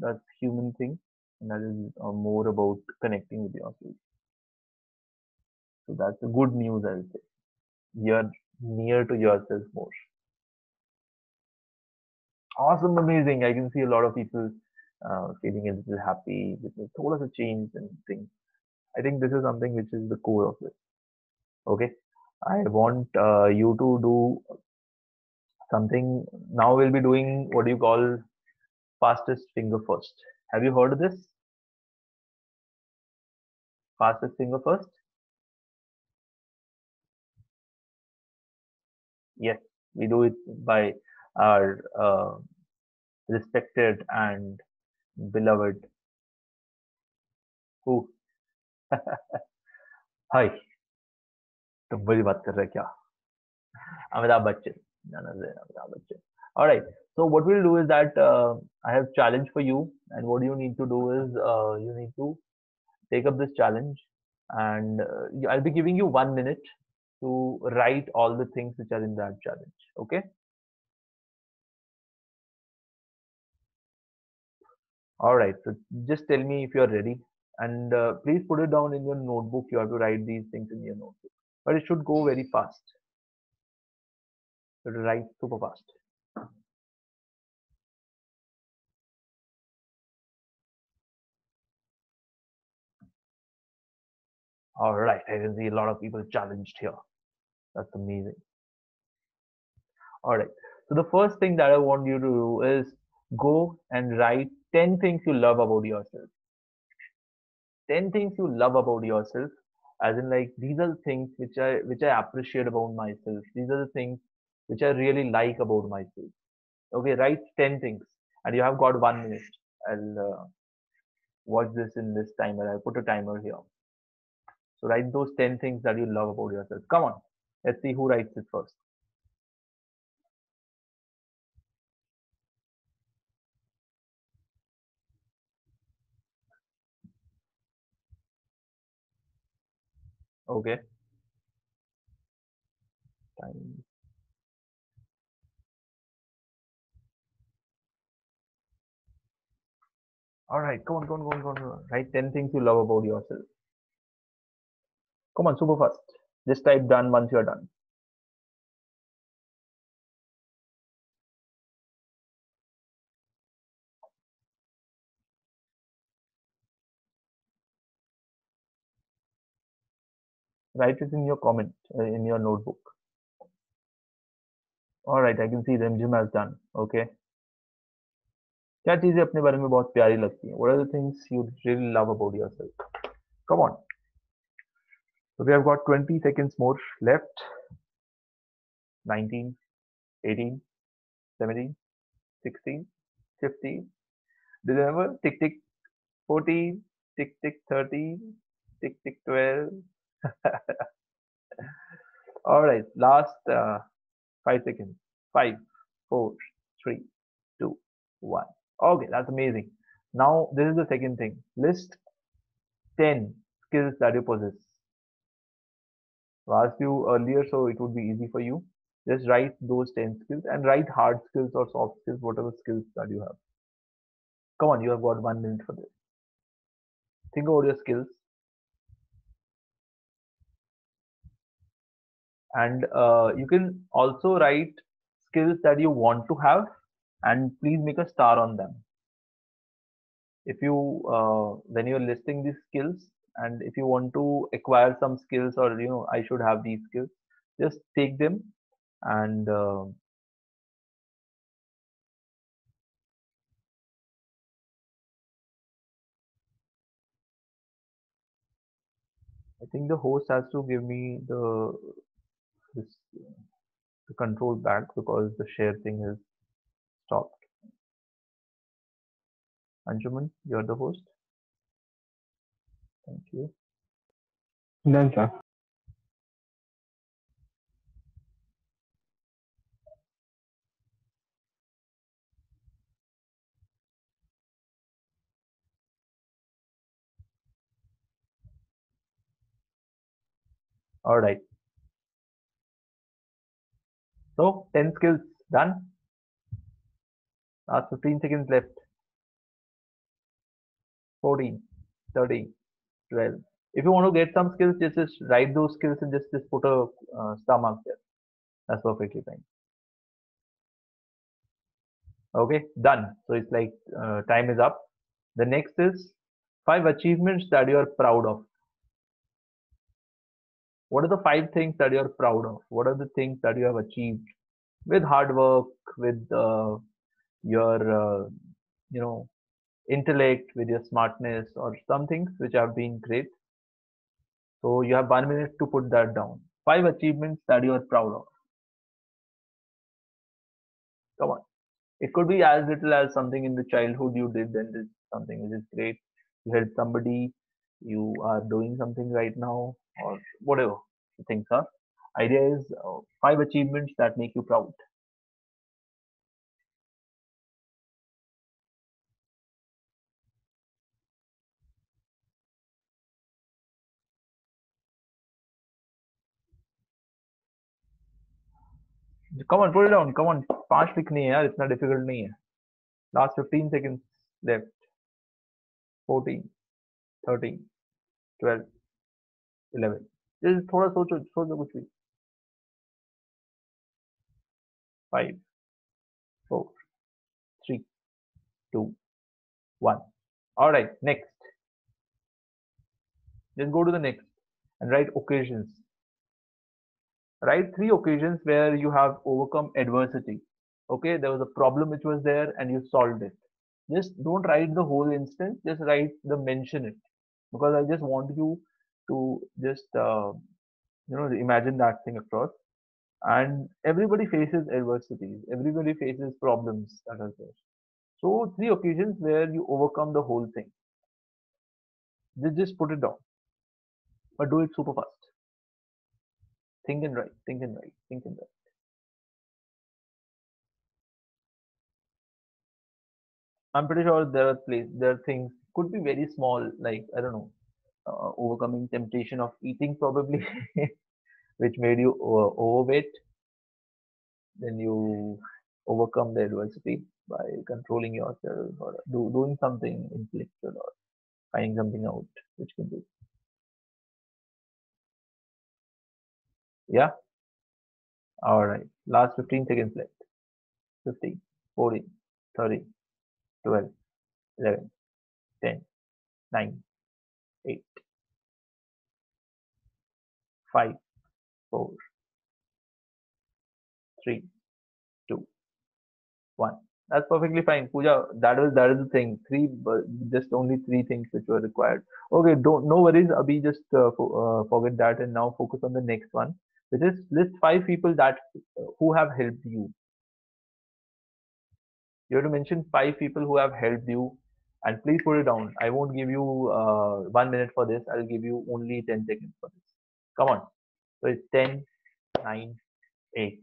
that's human thing, and that is more about connecting with yourself. So that's the good news, I would say. You're near to yourself more. Awesome, amazing. I can see a lot of people feeling a little happy with a lot of change and things. I think this is something which is the core of it. Okay, I want you to do something. Now we'll be doing what do you call fastest finger first. Have you heard of this? Fastest finger first? Yes, we do it by our respected and beloved who? Hi, तुम मुझे बात कर रहे क्या? Amitabh Bachchan. None other than Amitabh Bachchan. All right. So what we'll do is that I have challenge for you, and what you need to do is you need to take up this challenge, and I'll be giving you 1 minute to write all the things which are in that challenge. Okay. All right. So just tell me if you're ready, and please put it down in your notebook. You have to write these things in your notebook, but it should go very fast. You have to write super fast. All right. I can see a lot of people challenged here. That's amazing. All right. So the first thing that I want you to do is go and write 10 things you love about yourself. 10 things you love about yourself, as in like these are the things which I appreciate about myself. These are the things which I really like about myself. Okay, write 10 things, and you have got 1 minute. I'll watch this in this timer. I'll put a timer here. So write those 10 things that you love about yourself. Come on, let's see who writes it first. Okay. Time. All right, come on, come on, come on, come on. Write 10 things you love about yourself. Come on, super fast. Just type done once you're done. Write it in your comment, in your notebook. All right, I can see Remjim has done. Okay. क्या चीजें अपने बारे में बहुत प्यारी लगती हैं? What are the things you really love about yourself? Come on. So we have got 20 seconds more left. 19, 18, 17, 16, 15. Do you remember? Tick tick 14, tick tick 13, tick tick 12. All right, last 5 seconds. 5, 4, 3, 2, 1. Okay, that's amazing. Now, this is the second thing. List 10 skills that you possess. I asked you earlier, so it would be easy for you. Just write those 10 skills and write hard skills or soft skills, whatever skills that you have. Come on, you have got 1 minute for this. Think about your skills. And you can also write skills that you want to have, and please make a star on them. If you when you're listing these skills, and if you want to acquire some skills, or I should have these skills, just take them and I think the host has to give me this the control back, because the share thing is stopped. Anjuman, you're the host. Thank you. Done, sir. All right. So 10 skills done. Last 15 seconds left. 14, 13, 12. If you want to get some skills, just write those skills and just put a star mark there. That's perfectly fine. Okay, done. So it's like time is up. The next is 5 achievements that you are proud of. What are the 5 things that you are proud of? What are the things that you have achieved with hard work, with your you know, intellect, with your smartness, or some things which have been great? So you have 1 minute to put that down. 5 achievements that you are proud of. Come on. It could be as little as something in the childhood you did, and it's something which is great. You helped somebody, you are doing something right now, or whatever the things are. Idea is 5 achievements that make you proud. Come on, put it down. Come on. 5 लिखनी है यार, इतना difficult नहीं है. Last 15 seconds left. 14, 13, 12, 11. Just थोड़ा सोचो कुछ भी. 5, 4, 3, 2, 1. All right, next. Just go to the next and write occasions. Write 3 occasions where you have overcome adversity. Okay, there was a problem which was there and you solved it. Just don't write the whole instance, just write the mention it, because I just want you to just imagine that thing across. And everybody faces adversities, everybody faces problems that are there. So 3 occasions where you overcome the whole thing. Just put it down, but do it super fast. Think and write, think and write, think and write. I'm pretty sure there are things could be very small, like I don't know, overcoming temptation of eating probably, which made you overweight. Then you overcome the adversity by controlling yourself or doing something intellectual or finding something out which can do. Yeah. All right. Last 15 seconds left. 15, 14, 13, 12, 11, 10, 9, 8, 5, 4, 3, 2, 1. That's perfectly fine. Pooja, that is the thing. Just only 3 things which were required. Okay, no worries. Abhi, just forget that and now focus on the next one, which is list 5 people that who have helped you. You have to mention 5 people who have helped you, and please put it down. I won't give you 1 minute for this. I'll give you only 10 seconds for this. Come on. So it's 10, 9, 8,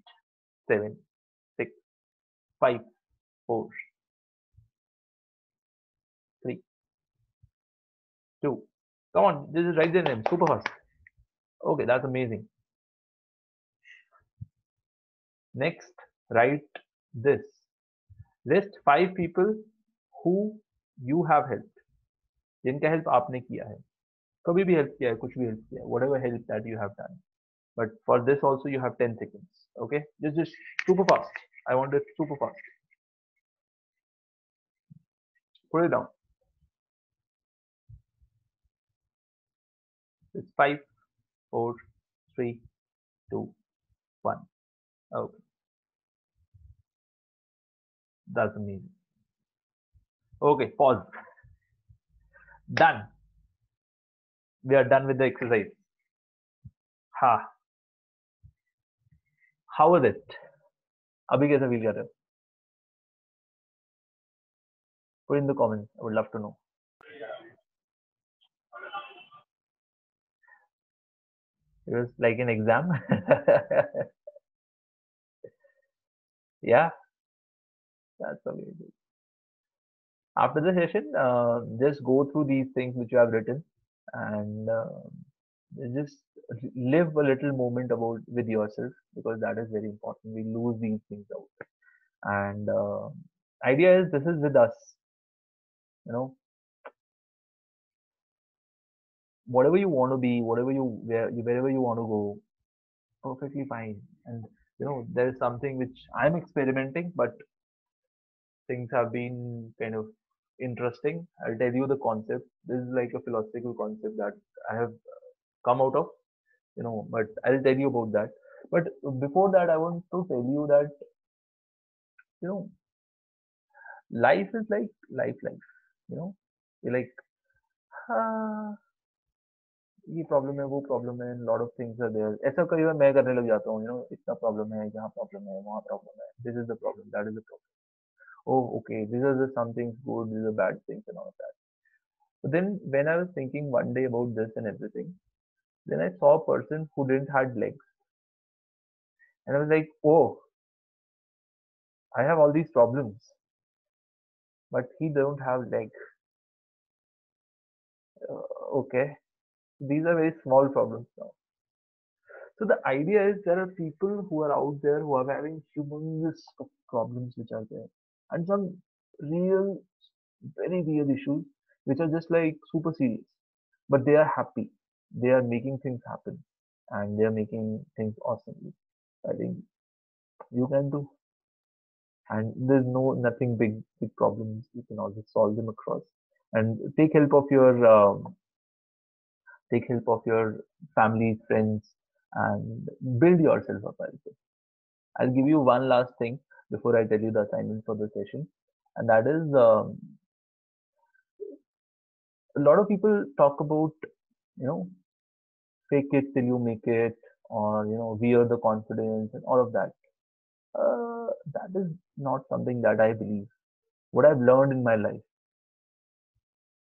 7, 6, 5, 4, 3, 2. Come on, just write their name super fast. Okay, that's amazing. Next, write this. List 5 people who you have helped. जिनका help आपने किया है. कभी भी help किया है, कुछ भी help किया है. Whatever help that you have done. But for this also you have 10 seconds. Okay, just super fast. I want it super fast. Put it down. It's 5, 4, 3, 2, 1. Okay. That's amazing. Okay, pause. Done. We are done with the exercise. Ha. How was it? अभी कैसा feel कर रहे हो? Put in the comments. I would love to know. It was like an exam. Yeah, that's amazing. After the session, just go through these things which you have written and Just live a little moment about with yourself, because that is very important. We lose these things out. And idea is, this is with us. You know, whatever you want to be, wherever you want to go, perfectly fine. And there is something which I'm experimenting, but things have been kind of interesting. I'll tell you the concept. This is like a philosophical concept that I have come out of, but I'll tell you about that. But before that, I want to tell you that, you know, life is like life. You know, you're like, हाँ, ये problem है, वो problem है, lot of things are there. ऐसा कई बार मैं करने लग जाता हूँ, इतना प्रॉब्लम है, यहाँ प्रॉब्लम है, वहाँ प्रॉब्लम है, this is the problem, that is the problem. Oh, okay, these are the some things good, these are bad things and all that. But then when I was thinking one day about this and everything, then I saw a person who didn't had legs. And I was like, oh, I have all these problems, but he don't have legs. Okay, these are very small problems now. So the idea is, there are people who are out there who are having humongous problems which are there, and some real, very real issues which are just like super serious, but they are happy. They are making things happen, and they are making things awesomely. I think you can do, and there's nothing big problems. You can always solve them across, and take help of your family, friends, and build yourself up. I'll give you one last thing before I tell you the assignment for the session, and that is, a lot of people talk about, you know fake it till you make it, or wear the confidence and all of that. That is not something that I believe. What I've learned in my life,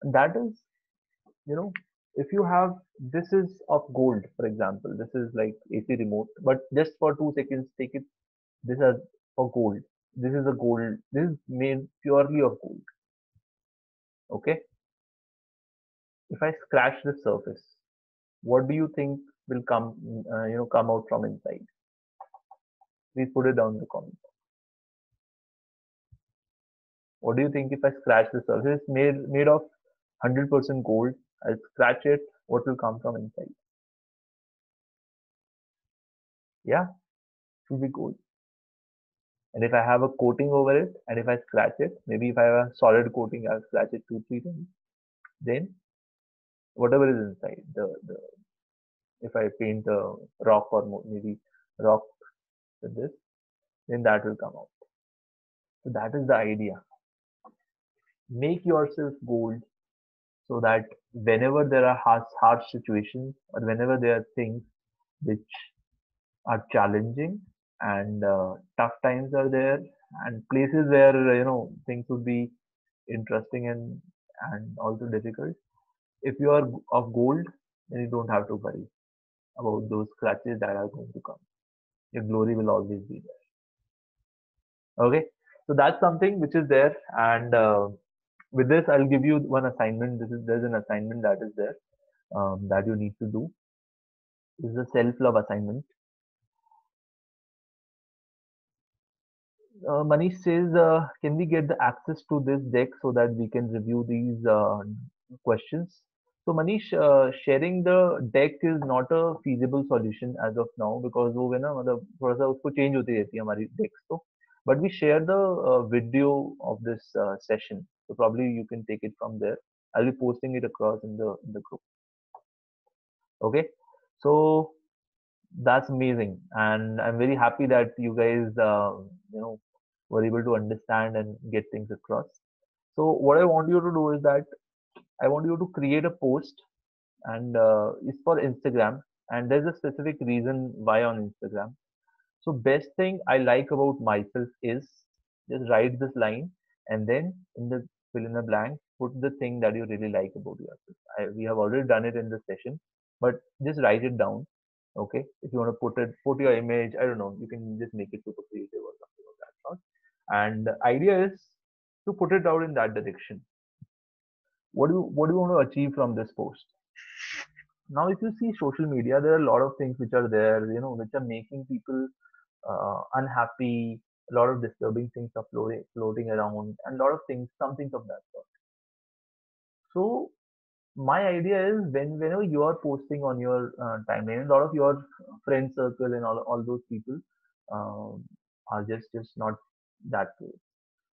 and that is, you know, if you have, this is of gold, for example, this is like AC remote, but just for 2 seconds, take it. This is for gold. This is a gold. This is made purely of gold. Okay. If I scratch the surface, what do you think will come out from inside? Please put it down in the comments. What do you think if I scratch the surface? It's made of 100% gold. I'll scratch it. What will come from inside? Yeah, it will be gold. And if I have a coating over it, and if I scratch it, maybe if I have a solid coating, I'll scratch it 2-3 times. Then whatever is inside, the if I paint a rock, or maybe rock with this, then that will come out. So that is the idea. Make yourself gold, so that whenever there are harsh situations, or whenever there are things which are challenging, and tough times are there, and places where things would be interesting, and also difficult, if you are of gold, then you don't have to worry about those scratches that are going to come. Your glory will always be there. Okay, so that's something which is there. And with this, I'll give you one assignment. There's an assignment that is there, that you need to do. This is a self-love assignment. Manish says, can we get the access to this deck so that we can review these questions? So Manish, sharing the deck is not a feasible solution as of now, because वो है ना, मतलब थोड़ा सा उसको change होती रहती है हमारी decks तो. But we share the video of this session, so probably you can take it from there. I'll be posting it across in the group. Okay, so that's amazing, and I'm very happy that you guys were able to understand and get things across. So what I want you to do is that I want you to create a post, and it's for Instagram, and there's a specific reason why on Instagram. So best thing I like about myself is, just write this line, and then in the fill in the blank, put the thing that you really like about yourself. We have already done it in the session, but just write it down. Okay, if you want to put your image, I don't know, you can just make it super creative or something of that sort. And the idea is to put it out in that direction. What do you want to achieve from this post? Now, if you see social media, there are a lot of things which are there, which are making people unhappy. A lot of disturbing things are floating around, and a lot of things, some things of that sort. So, my idea is whenever you are posting on your timeline, a lot of your friend circle and all those people um, are just not that way.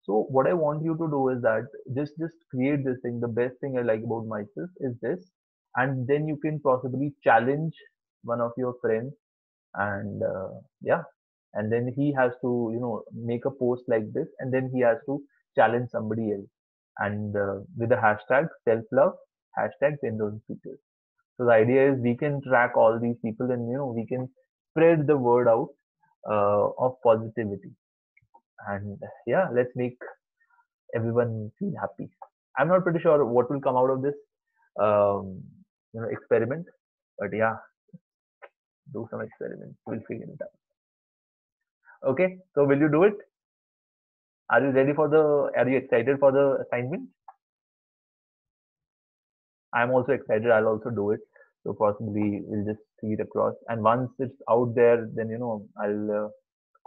So what I want you to do is that just create this thing. The best thing I like about myself is this, and then you can possibly challenge one of your friends, and yeah, and then he has to make a post like this, and then he has to challenge somebody else, and with the hashtag self love, hashtag 10,000 people. So the idea is we can track all these people, and we can spread the word out of positivity, and yeah, let's make everyone feel happy. I'm not pretty sure what will come out of this experiment, but yeah, do some experiments. We'll figure it out. Okay, so will you do it? Are you ready for the? Are you excited for the assignment? I'm also excited. I'll also do it. So possibly we'll just see it across, and once it's out there, then I'll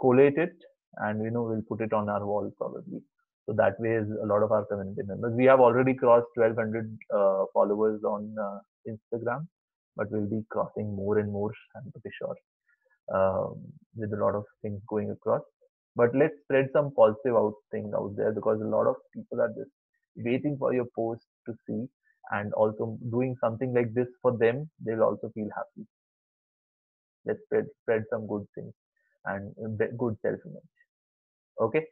collate it, and we'll put it on our wall probably. So that way is a lot of our community members. We have already crossed 1,200 followers on Instagram, but we'll be crossing more and more. I'm pretty sure with a lot of things going across. But let's spread some positive thing out there, because a lot of people are just waiting for your post to see, and also doing something like this for them. They'll also feel happy. Let's spread some good things and good self image. Okay.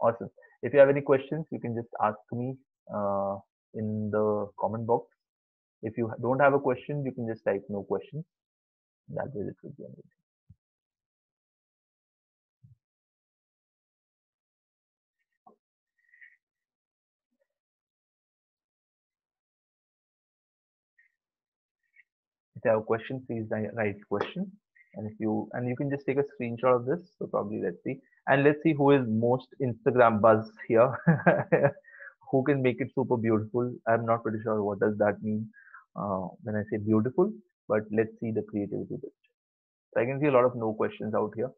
Awesome. If you have any questions, you can just ask me uh, in the comment box. If you don't have a question, you can just type no questions. That way it will be amazing. If you have a question, please write question. And you can just take a screenshot of this. So probably let's see who is most Instagram buzz here. Who can make it super beautiful? I'm not pretty sure what does that mean when I say beautiful, but let's see the creativity bit. So I can see a lot of no questions out here.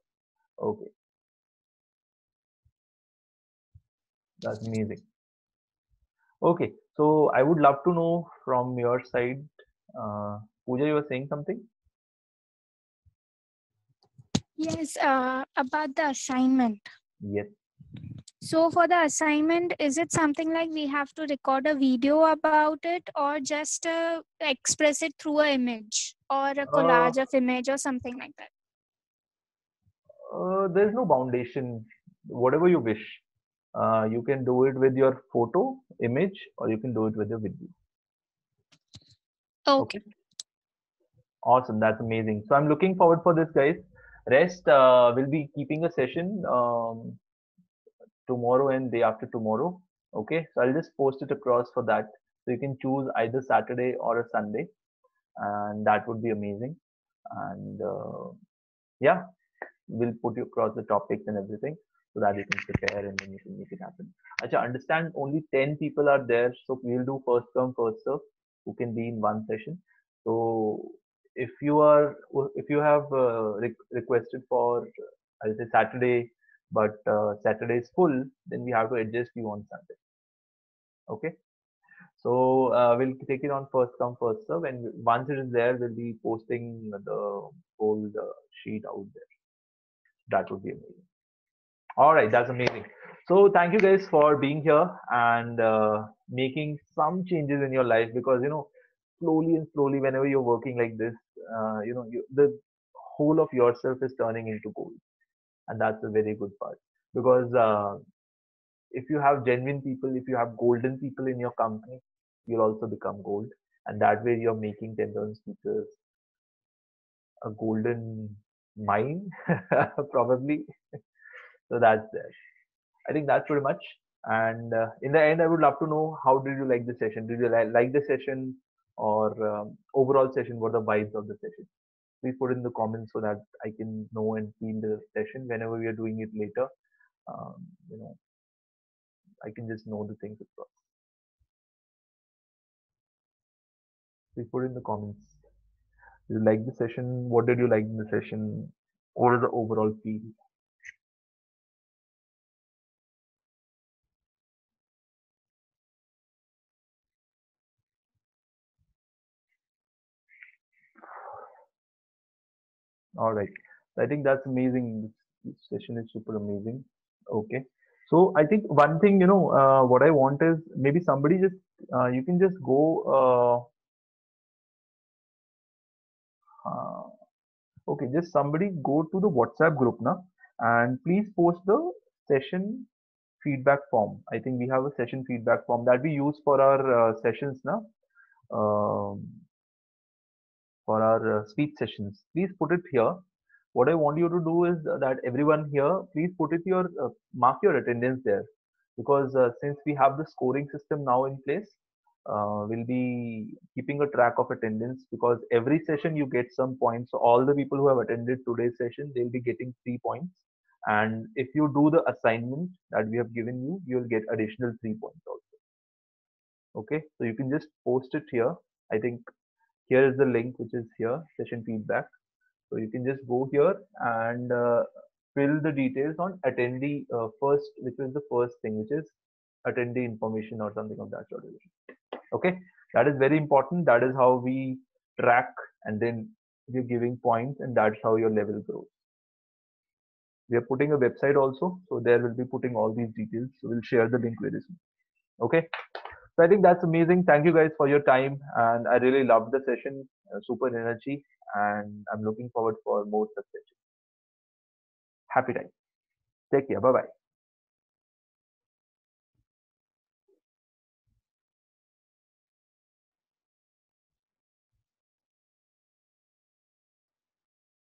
Okay, that's amazing. Okay, so I would love to know from your side, Pooja, you were saying something? Yes, about the assignment. Yes. So for the assignment, is it something like we have to record a video about it, or just express it through an image or a Uh, collage of image or something like that? there's no foundation. Whatever you wish. You can do it with your photo, image, or you can do it with your video. Okay. Okay. Awesome. That's amazing. So I'm looking forward for this, guys. Rest, will be keeping a session tomorrow and day after tomorrow. Okay. So I'll just post it across for that. So you can choose either Saturday or a Sunday, and that would be amazing. And yeah, we'll put you across the topics and everything so that you can prepare and then you can make it happen. Acha, understand only 10 people are there, so we'll do first come, first serve, who can be in one session. So if you have requested for, I'll say Saturday, but Saturday is full, then we have to adjust you on Sunday. Okay. So we'll take it on first come, first serve, and once it is there, we'll be posting the whole sheet out there. That would be amazing. All right, that's amazing. So thank you guys for being here and making some changes in your life, because slowly and slowly, whenever you're working like this, the whole of yourself is turning into gold, and that's a very good part. Because if you have genuine people, if you have golden people in your company, you'll also become gold, and that way you're making 10,000 speakers a golden mine, probably. So that's there. I think that's pretty much. And in the end, I would love to know, how did you like the session? Did you like the session, or overall session? What are the vibes of the session? Please put in the comments so that I can know and feel the session whenever we are doing it later. Um, you know, I can just know the things across. Please put in the comments. Did you like the session? What did you like in the session? What is the overall feel? All right. I think that's amazing. This session is super amazing. Okay. So I think one thing, what I want is maybe somebody just, you can just go, okay, just somebody go to the WhatsApp group now and please post the session feedback form. I think we have a session feedback form that we use for our sessions now, for our speech sessions. Please put it here. What I want you to do is that everyone here, please put it your mark your attendance there, because since we have the scoring system now in place, we'll be keeping a track of attendance, because every session you get some points. So all the people who have attended today's session, they'll be getting 3 points. And if you do the assignment that we have given you, you'll get additional 3 points also. Okay, so you can just post it here. I think here is the link, which is here, session feedback. So you can just go here and fill the details on attendee first, which is the first thing, which is attendee information or something of that sort. Okay, that is very important. That is how we track, and then we're giving points, and that's how your level grows. We are putting a website also, so there we'll be putting all these details. So we'll share the link very soon. Okay, so I think that's amazing. Thank you guys for your time, and I really loved the session. Super energy, and I'm looking forward for more such sessions. Happy time. Take care. Bye bye.